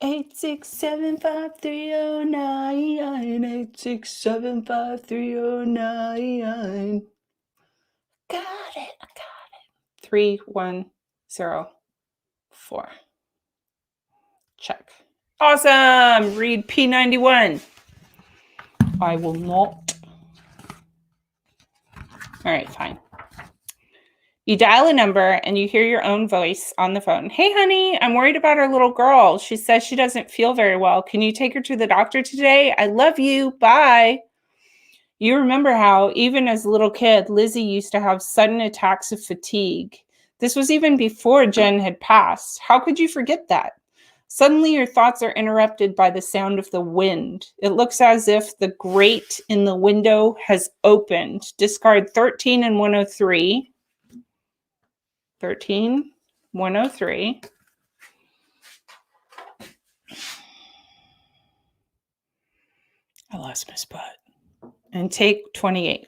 8675309 8675309. Got it. I got it. 3104. Check. Awesome. Read P91. I will not. All right, fine. You dial a number and you hear your own voice on the phone. Hey, honey, I'm worried about our little girl. She says she doesn't feel very well. Can you take her to the doctor today? I love you. Bye. You remember how, even as a little kid, Lizzie used to have sudden attacks of fatigue. This was even before Jen had passed. How could you forget that? Suddenly, your thoughts are interrupted by the sound of the wind. It looks as if the grate in the window has opened. Discard 13 and 103. 13, 103. I lost my spot. And take 28.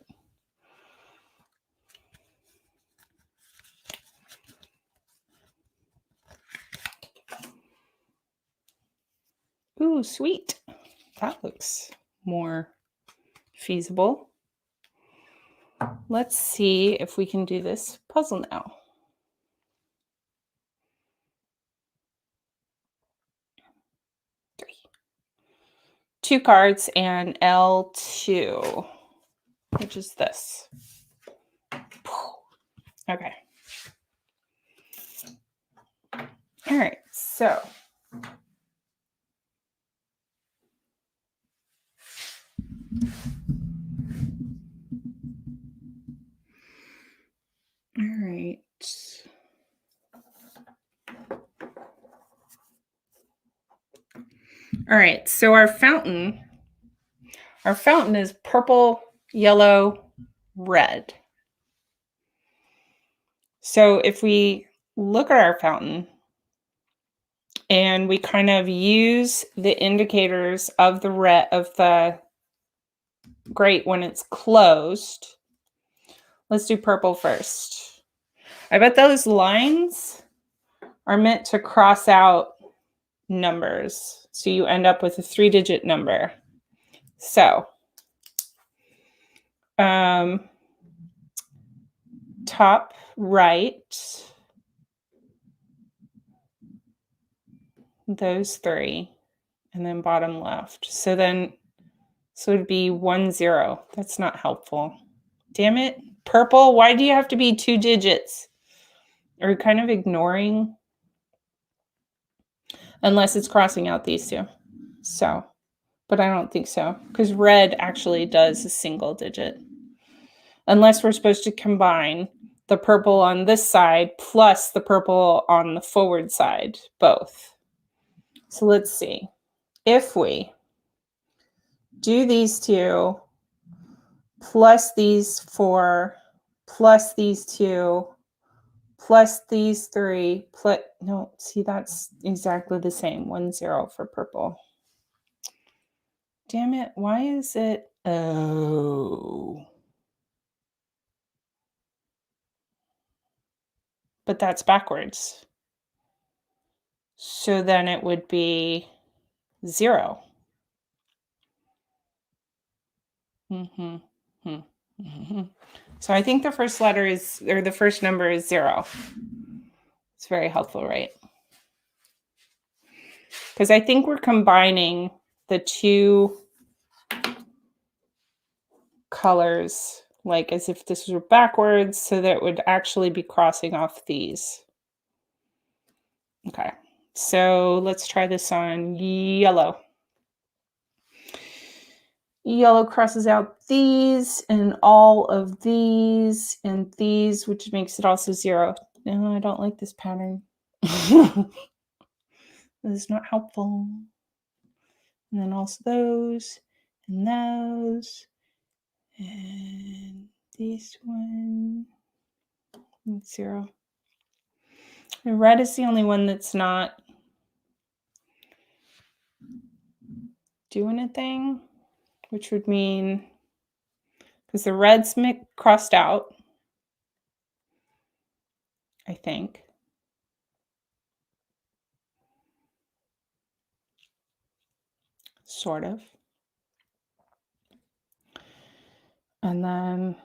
Ooh, sweet. That looks more feasible. Let's see if we can do this puzzle now. Three. 2 cards and L2, which is this. Okay. All right, so all right. All right, so our fountain is purple, yellow, red. So if we look at our fountain and we kind of use the indicators of the grate when it's closed, let's do purple first. I bet those lines are meant to cross out numbers. So you end up with a 3-digit number. So, top right, those 3, and then bottom left. So it'd be 10. That's not helpful. Damn it. Purple, why do you have to be 2 digits? Are you kind of ignoring? Unless it's crossing out these 2. So, but I don't think so, because red actually does a single digit. Unless we're supposed to combine the purple on this side plus the purple on the forward side, both. So let's see. If we do these 2 plus these 4 plus these 2 plus these 3 plus, no, see, that's exactly the same. 10 for purple. Damn it, why is it? Oh. But that's backwards. So then it would be 0. So I think the first letter is, or the first number is 0. It's very helpful, right? Because I think we're combining the 2 colors, like as if this were backwards, so that it would actually be crossing off these. Okay, so let's try this on yellow. Yellow crosses out these and all of these and these, which makes it also 0. No, I don't like this pattern. This is not helpful. And then also those and those and these 1 and 0. The red is the only one that's not doing a thing, which would mean, because the red's crossed out, I think. Sort of. And then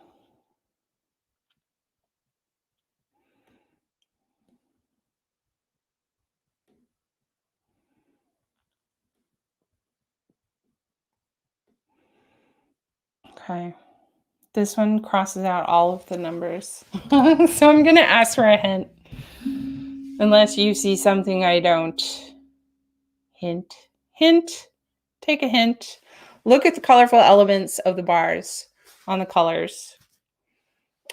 okay, This one crosses out all of the numbers. So I'm going to ask for a hint. Unless you see something I don't. Hint. Hint. Take a hint. Look at the colorful elements of the bars on the colors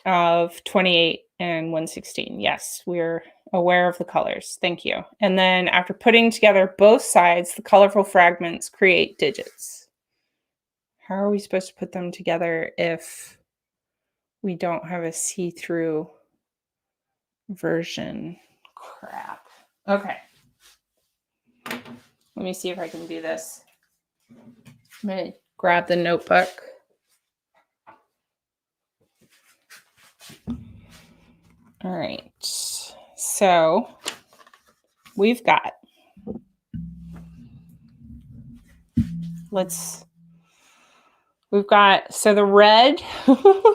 of 28 and 116. Yes, we're aware of the colors. Thank you. And then after putting together both sides, the colorful fragments create digits. How are we supposed to put them together if we don't have a see-through version? Crap. Okay. Let me see if I can do this. I'm going to grab the notebook. All right. So we've got, so the red,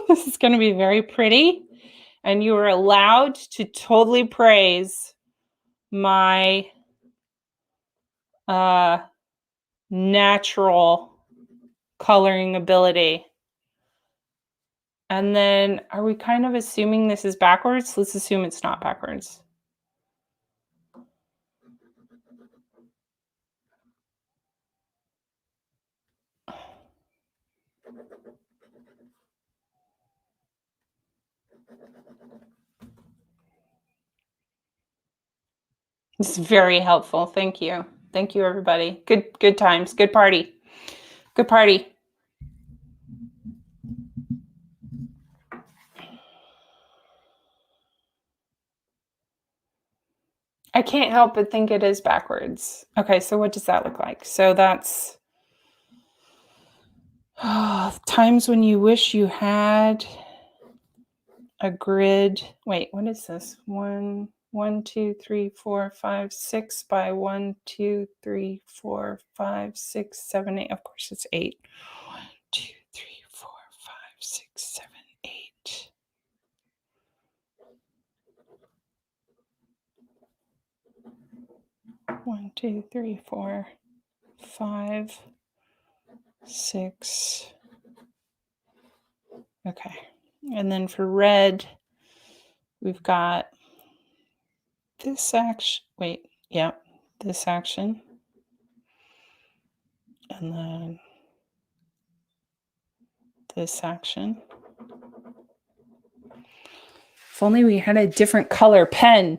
this is going to be very pretty. And you are allowed to totally praise my natural coloring ability. And then are we kind of assuming this is backwards? Let's assume it's not backwards. This is very helpful. Thank you. Thank you, everybody. Good times. Good party. Good party. I can't help but think it is backwards. Okay, so what does that look like? So that's times when you wish you had a grid. Wait, what is this? 1, 2, 3, 4, 5, 6 by 1, 2, 3, 4, 5, 6, 7, 8. Of course, it's 8. 1, 2, 3, 4, 5, 6, 7, 8. One, 2, 3, 4, 5, 6. Okay. And then for red, we've got this action. Wait, yeah, this action. And then this action. If only we had a different color pen.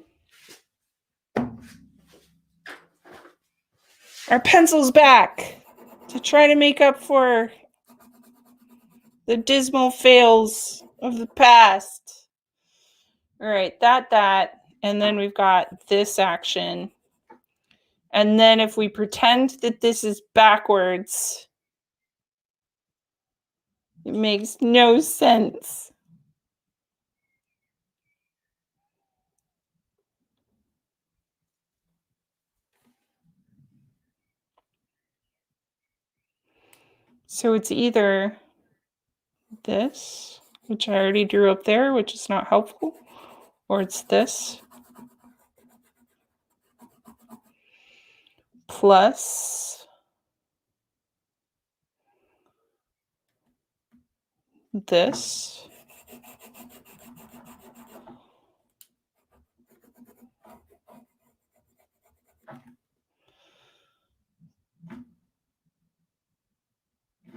Our pencil's back to try to make up for the dismal fails of the past. All right, that. And then we've got this action. And then if we pretend that this is backwards, it makes no sense. So it's either this, which I already drew up there, which is not helpful, or it's this plus this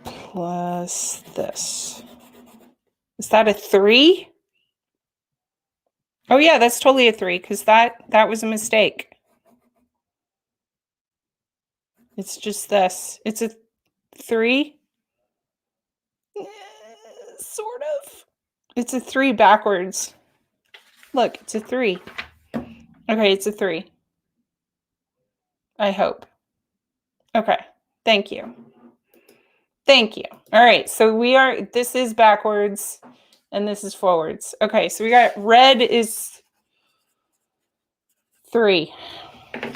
plus this. Is that a 3? Oh yeah, that's totally a 3 because that was a mistake. It's just this. It's a 3. Sort of. It's a 3 backwards. Look, it's a 3. Okay, it's a 3. I hope. Okay, thank you. Thank you. All right, so this is backwards and this is forwards. Okay, so we got red is 3.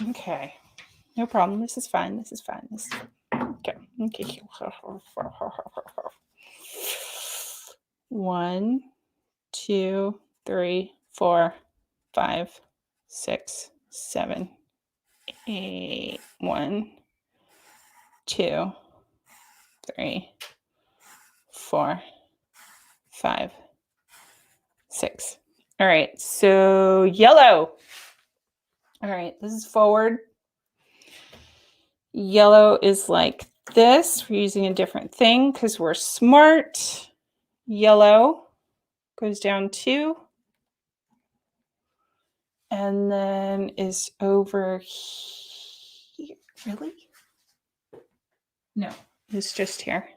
Okay, no problem. This is fine. This is fine. Okay. 1, 2, 3, 4, 5, 6, 7, 8. 1, 2, 3, 4, 5, 6. All right, so yellow. All right, this is forward. Yellow is like this. We're using a different thing because we're smart. Yellow goes down 2. And then is over here. Really? No, it's just here.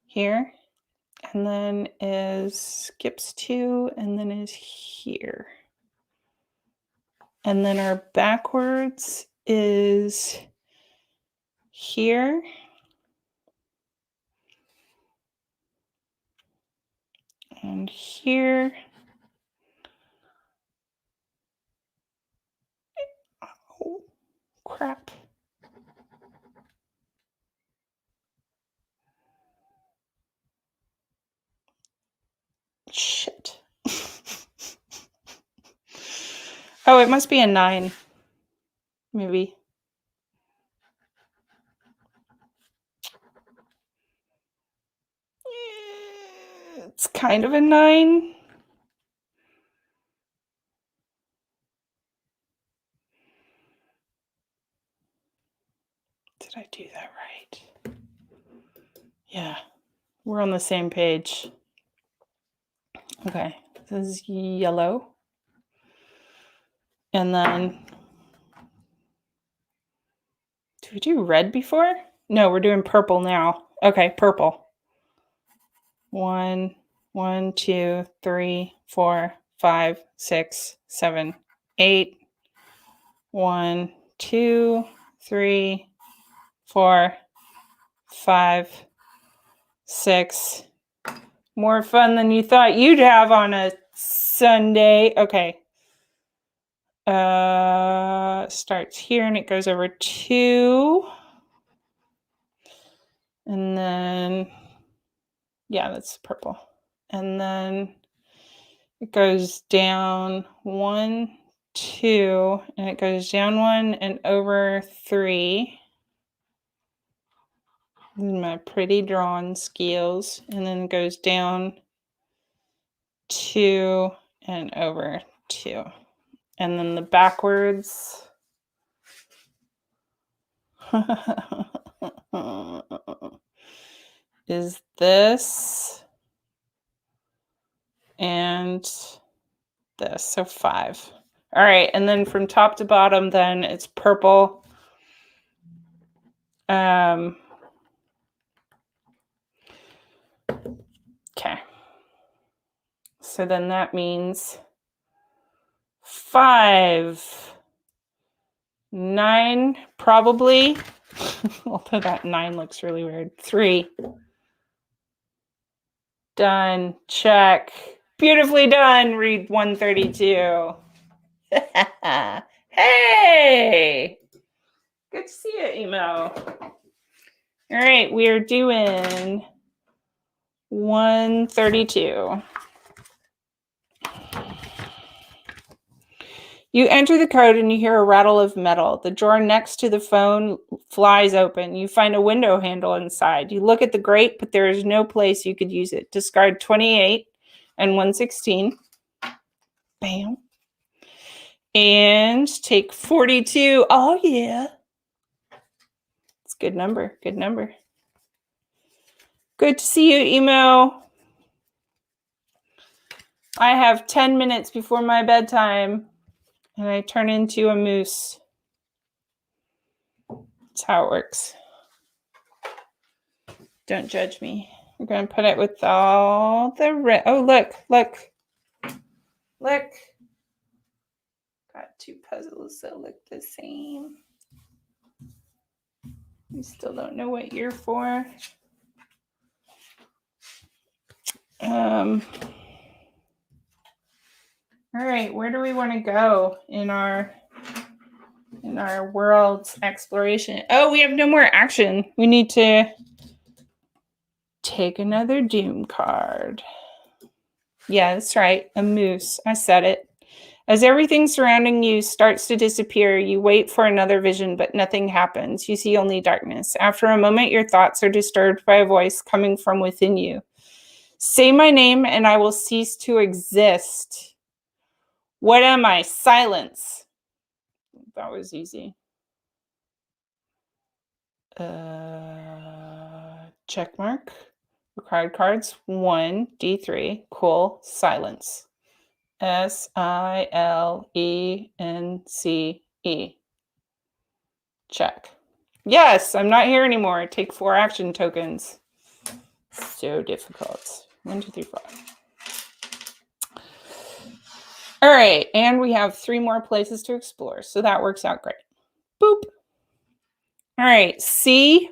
Here. And then is skips 2 and then is here. And then our backwards is here. And here. Oh, crap. Shit. Oh, it must be a 9. Maybe. It's kind of a 9. Did I do that right? Yeah, we're on the same page. Okay, this is yellow. And then, did we do red before? No, we're doing purple now. Okay, purple. 1, 2, 3, 4, 5, 6, 7, 8. 1, 2, 3, 4, 5, 6. More fun than you thought you'd have on a Sunday. Okay. Starts here and it goes over 2. And then, yeah, that's purple. And then it goes down 1, 2, and it goes down 1 and over 3. These are my pretty drawn skills. And then it goes down 2 and over 2. And then the backwards is this and this, so 5. All right, and then from top to bottom, then it's purple. Okay. So then that means 5, 9, probably. Although that 9 looks really weird. 3. Done. Check. Beautifully done. Read 132. Hey! Good to see you, Emo. All right, we are doing 132. You enter the code and you hear a rattle of metal. The drawer next to the phone flies open. You find a window handle inside. You look at the grate, but there is no place you could use it. Discard 28 and 116. Bam. And take 42. Oh, yeah. It's a good number. Good number. Good to see you, Emo. I have 10 minutes before my bedtime. And I turn into a moose. That's how it works. Don't judge me. We're going to put it with all the red. Oh, look, look. Look. Got 2 puzzles that look the same. You still don't know what you're for. All right, where do we want to go in our world's exploration? Oh, we have no more action. We need to take another Doom card. Yeah, that's right. A moose. I said it. As everything surrounding you starts to disappear, you wait for another vision, but nothing happens. You see only darkness. After a moment, your thoughts are disturbed by a voice coming from within you. Say my name and I will cease to exist. What am I? Silence. That was easy. Check mark. Required cards. 1, D3. Cool. Silence. SILENCE. Check. Yes, I'm not here anymore. Take 4 action tokens. So difficult. 1, 2, 3, 4. All right, and we have 3 more places to explore, so that works out great. Boop. All right, C1,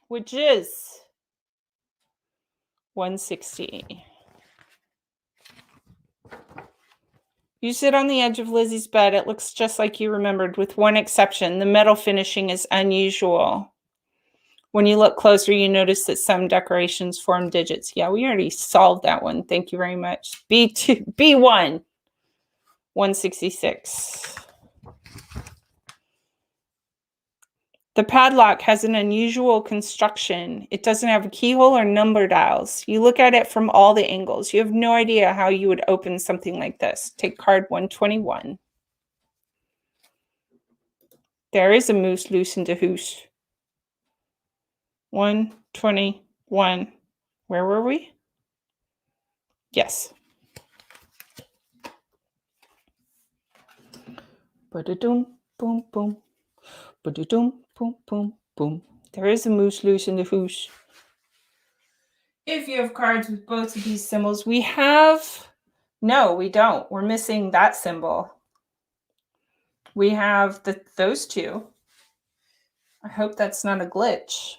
which is 160. You sit on the edge of Lizzie's bed. It looks just like you remembered, with one exception. The metal finishing is unusual. When you look closer, you notice that some decorations form digits. Yeah, we already solved that one. Thank you very much. B2, B1, 166. The padlock has an unusual construction. It doesn't have a keyhole or number dials. You look at it from all the angles. You have no idea how you would open something like this. Take card 121. There is a moose loose in the hoose. 121. Where were we? Yes. Ba-da-dum, boom, boom. Ba-da-dum, boom, boom, boom. There is a moose loose in the hoose. If you have cards with both of these symbols, we have... No, we don't. We're missing that symbol. We have those two. I hope that's not a glitch,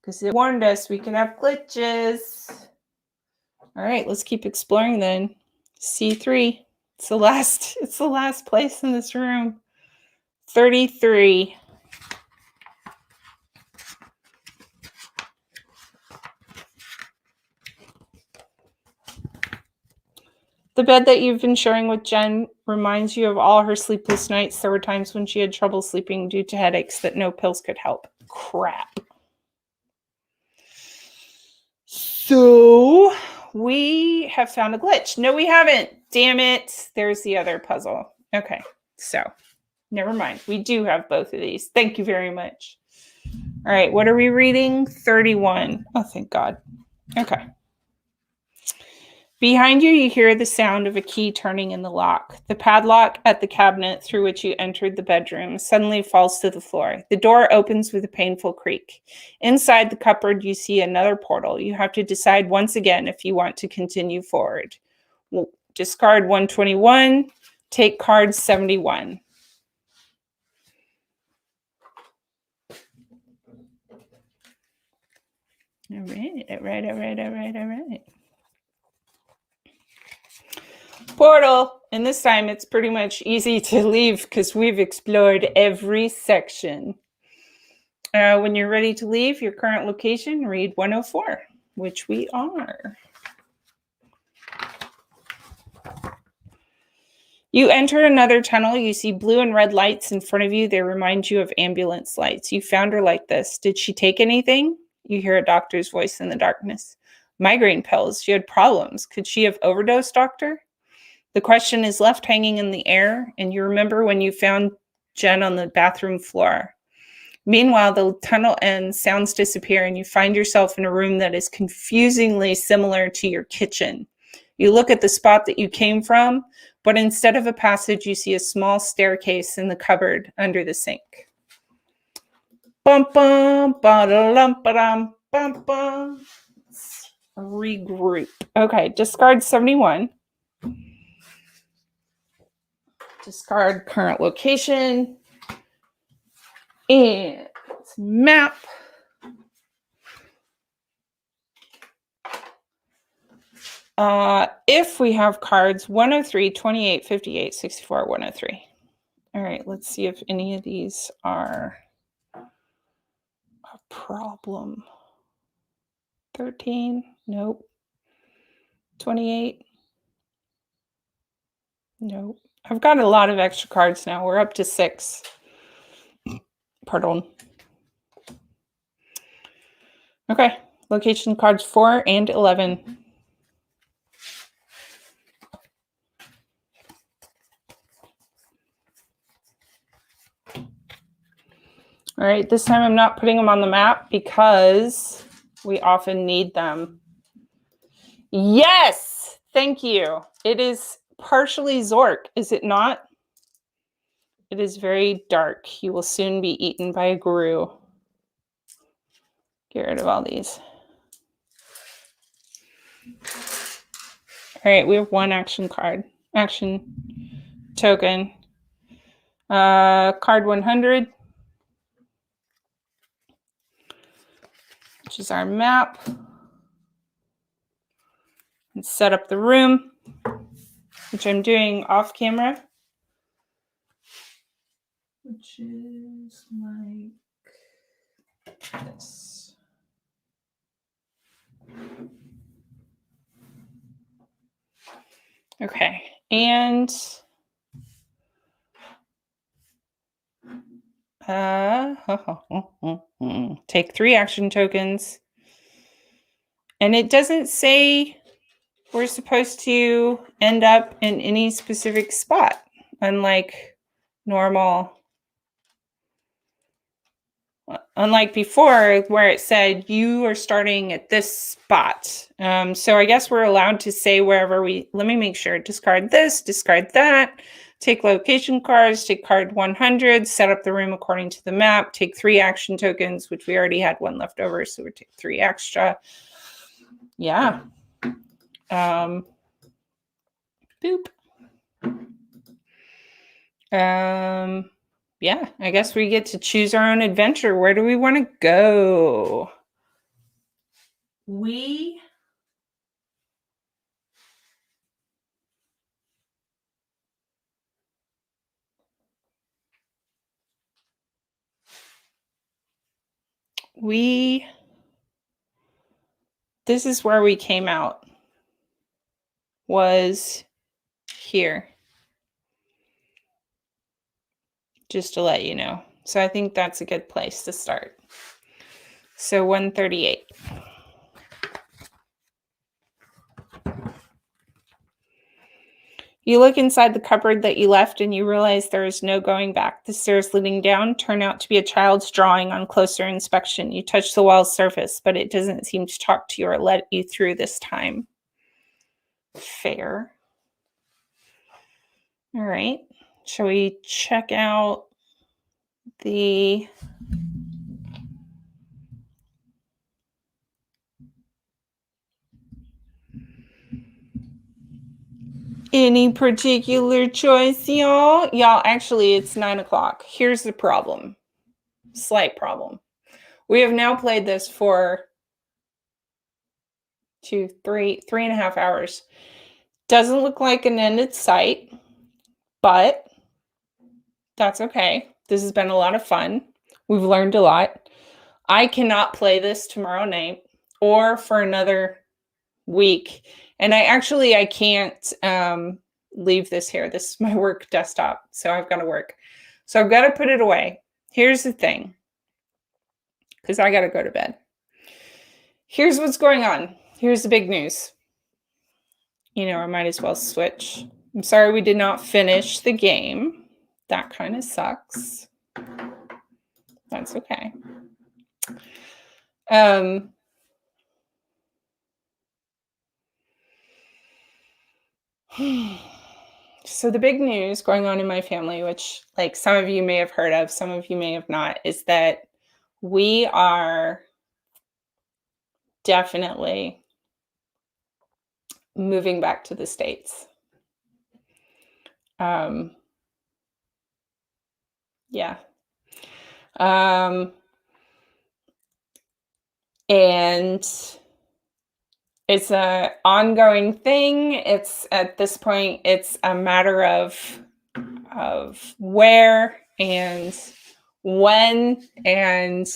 because it warned us we could have glitches. All right, let's keep exploring then. C3. It's the last place in this room. 33. The bed that you've been sharing with Jen reminds you of all her sleepless nights. There were times when she had trouble sleeping due to headaches that no pills could help. Crap. So we have found a glitch. No, we haven't. Damn it. There's the other puzzle. Okay, so never mind. We do have both of these. Thank you very much. All right, what are we reading? 31. Oh, thank God. Okay. Behind you, you hear the sound of a key turning in the lock. The padlock at the cabinet through which you entered the bedroom suddenly falls to the floor. The door opens with a painful creak. Inside the cupboard, you see another portal. You have to decide once again if you want to continue forward. Discard 121. Take card 71. All right. Portal, and this time it's pretty much easy to leave because we've explored every section. When you're ready to leave your current location, read 104, which we are. You enter another tunnel. You see blue and red lights in front of you. They remind you of ambulance lights. You found her like this. Did she take anything? You hear a doctor's voice in the darkness. Migraine pills. She had problems. Could she have overdosed, doctor? The question is left hanging in the air, and you remember when you found Jen on the bathroom floor. Meanwhile, the tunnel ends, sounds disappear, and you find yourself in a room that is confusingly similar to your kitchen. You look at the spot that you came from, but instead of a passage, you see a small staircase in the cupboard under the sink. Bum bum ba-da-lum ba-dum bum bum. Regroup. Okay, discard 71. Discard current location. And map. If we have cards 103, 28, 58, 64, 103. All right, let's see if any of these are a problem. 13, nope. 28, nope. I've got a lot of extra cards now. We're up to 6. Pardon. Okay, location cards 4 and 11. All right, this time I'm not putting them on the map because we often need them. Yes, thank you. It is partially Zork, is it not? It is very dark. You will soon be eaten by a guru. Get rid of all these. All right, we have one action card. Action token. Card 100, which is our map. And set up the room, which I'm doing off camera. Which is like this. Okay, and take 3 action tokens. And it doesn't say we're supposed to end up in any specific spot, unlike normal. Unlike before, where it said you are starting at this spot. So I guess we're allowed to say wherever we, let me make sure, discard this, discard that, take location cards, take card 100, set up the room according to the map, take 3 action tokens, which we already had 1 left over, so we take 3 extra. Yeah. Boop. Yeah, I guess we get to choose our own adventure. Where do we want to go? We this is where we came out, was here, just to let you know. So I think that's a good place to start. So 138. You look inside the cupboard that you left and you realize there is no going back. The stairs leading down turn out to be a child's drawing on closer inspection. You touch the wall's surface, but it doesn't seem to talk to you or let you through this time. Fair. All right. Shall we check out the any particular choice, y'all? Y'all, actually, it's 9 o'clock. Here's the problem. Slight problem. We have now played this for 3.5 hours. Doesn't look like an end in sight, but that's okay. This has been a lot of fun. We've learned a lot. I cannot play this tomorrow night or for another week. And I can't leave this here. This is my work desktop, so I've got to work. So I've got to put it away. Here's the thing, because I got to go to bed. Here's what's going on. Here's the big news. You know, I might as well switch. I'm sorry we did not finish the game. That kind of sucks. That's okay. So the big news going on in my family, which like some of you may have heard of, some of you may have not, is that we are definitely moving back to the States. Yeah. And it's an ongoing thing. It's at this point, it's a matter of where and when and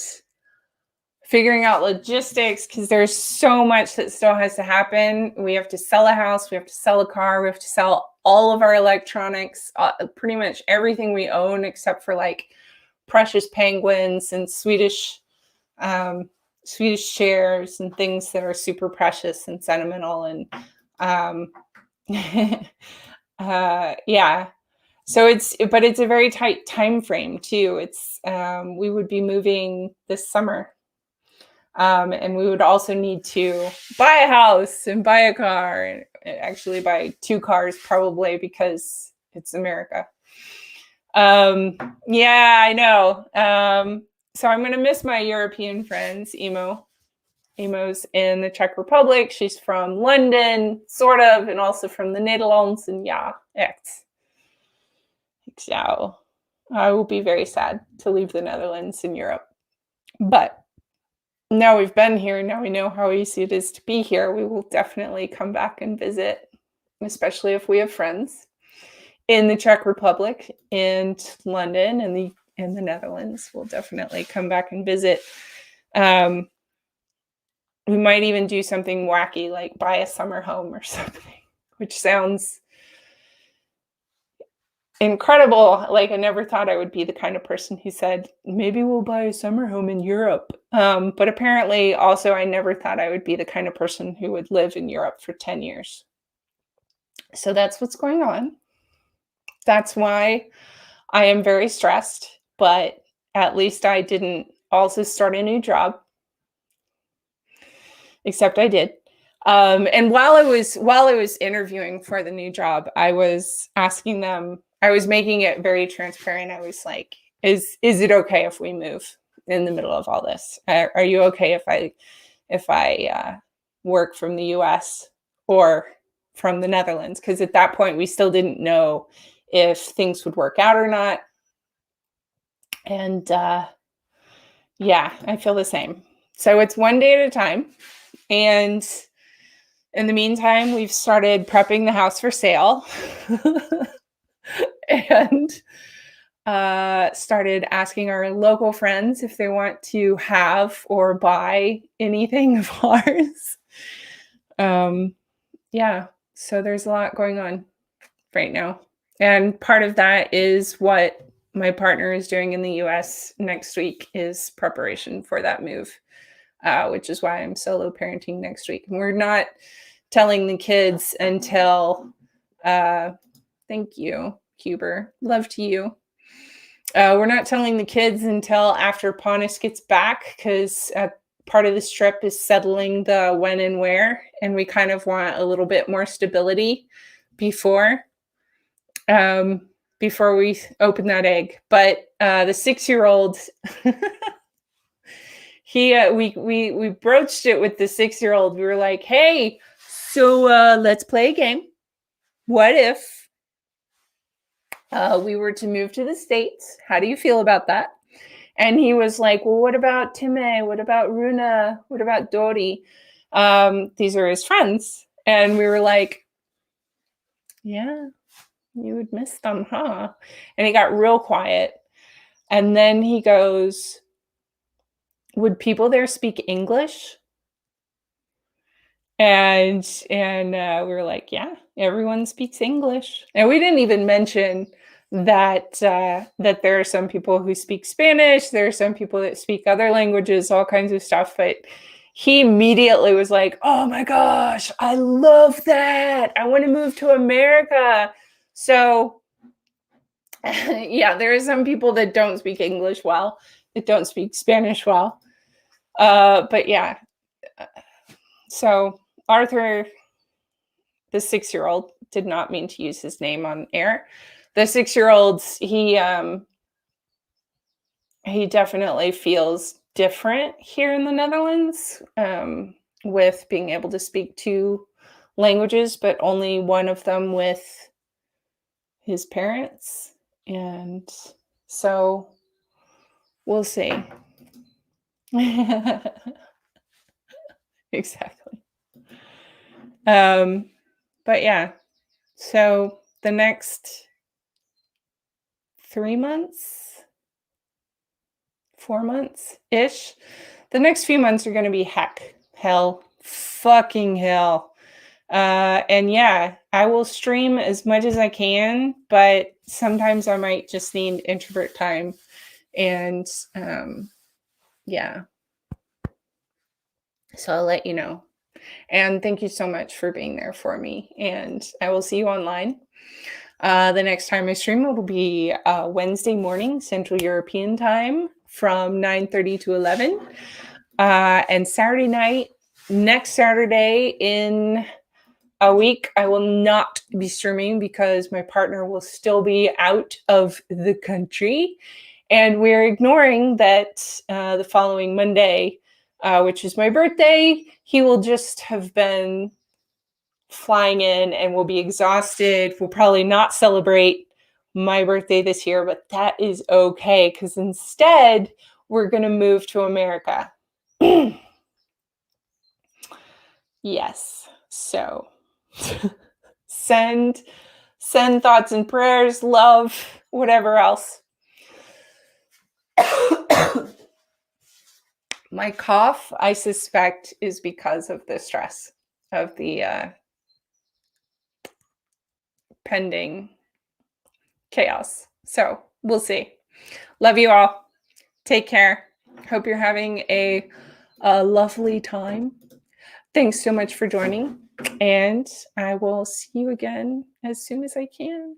figuring out logistics, because there's so much that still has to happen. We have to sell a house, we have to sell a car, we have to sell all of our electronics, pretty much everything we own except for like precious penguins and Swedish Swedish chairs and things that are super precious and sentimental. And um, yeah. So but it's a very tight time frame too. We would be moving this summer. And we would also need to buy a house and buy a car, and actually buy 2 cars probably, because it's America. Yeah, I know. So I'm going to miss my European friends, Emo. Emo's in the Czech Republic. She's from London, sort of, and also from the Netherlands. And yeah, so I will be very sad to leave the Netherlands in Europe. But now we've been here, now we know how easy it is to be here. We will definitely come back and visit, especially if we have friends in the Czech Republic and London and the Netherlands. We'll definitely come back and visit. We might even do something wacky, like buy a summer home or something, which sounds incredible. Like, I never thought I would be the kind of person who said, maybe we'll buy a summer home in Europe. But apparently also, I never thought I would be the kind of person who would live in Europe for 10 years. So that's what's going on. That's why I am very stressed, but at least I didn't also start a new job. Except I did. And while I was interviewing for the new job, I was asking them, I was making it very transparent. I was like, is it okay if we move in the middle of all this? Are you okay if I work from the US or from the Netherlands? Because at that point, we still didn't know if things would work out or not. And yeah, I feel the same. So it's one day at a time. And in the meantime, we've started prepping the house for sale and started asking our local friends if they want to have or buy anything of ours. Yeah, so there's a lot going on right now. And part of that is what my partner is doing in the US next week, is preparation for that move. Which is why I'm solo parenting next week. And we're not telling the kids until, thank you, Huber, love to you. We're not telling the kids until after Pontus gets back, because part of this trip is settling the when and where, and we kind of want a little bit more stability before we open that egg. But the 6-year-old we broached it with the 6-year-old. We were like, hey, so let's play a game. What if we were to move to the States? How do you feel about that? And he was like, well, what about Time? What about Runa? What about Dori? These are his friends. And we were like, yeah, you would miss them, huh? And he got real quiet. And then he goes, would people there speak English? And we were like, yeah, everyone speaks English. And we didn't even mention that that there are some people who speak Spanish, there are some people that speak other languages, all kinds of stuff. But he immediately was like, oh my gosh, I love that. I want to move to America. So yeah, there are some people that don't speak English well, that don't speak Spanish well. But yeah, so Arthur, the 6-year-old, did not mean to use his name on air. The 6-year-old, he definitely feels different here in the Netherlands, with being able to speak 2 languages, but only one of them with his parents. And so we'll see. Exactly. But yeah, so the next 3 months, 4 months-ish, the next few months are going to be fucking hell. And yeah, I will stream as much as I can, but sometimes I might just need introvert time. And yeah. So I'll let you know. And thank you so much for being there for me. And I will see you online. The next time I stream, it'll be Wednesday morning, Central European time from 9:30 to 11. And Saturday night, next Saturday in a week, I will not be streaming because my partner will still be out of the country. And we're ignoring that the following Monday, which is my birthday, he will just have been flying in and will be exhausted. We'll probably not celebrate my birthday this year, but that is okay because instead we're going to move to America. Yes. So send thoughts and prayers, love, whatever else. My cough, I suspect, is because of the stress of the pending chaos. So we'll see. Love you all. Take care. Hope you're having a lovely time. Thanks so much for joining. And I will see you again as soon as I can.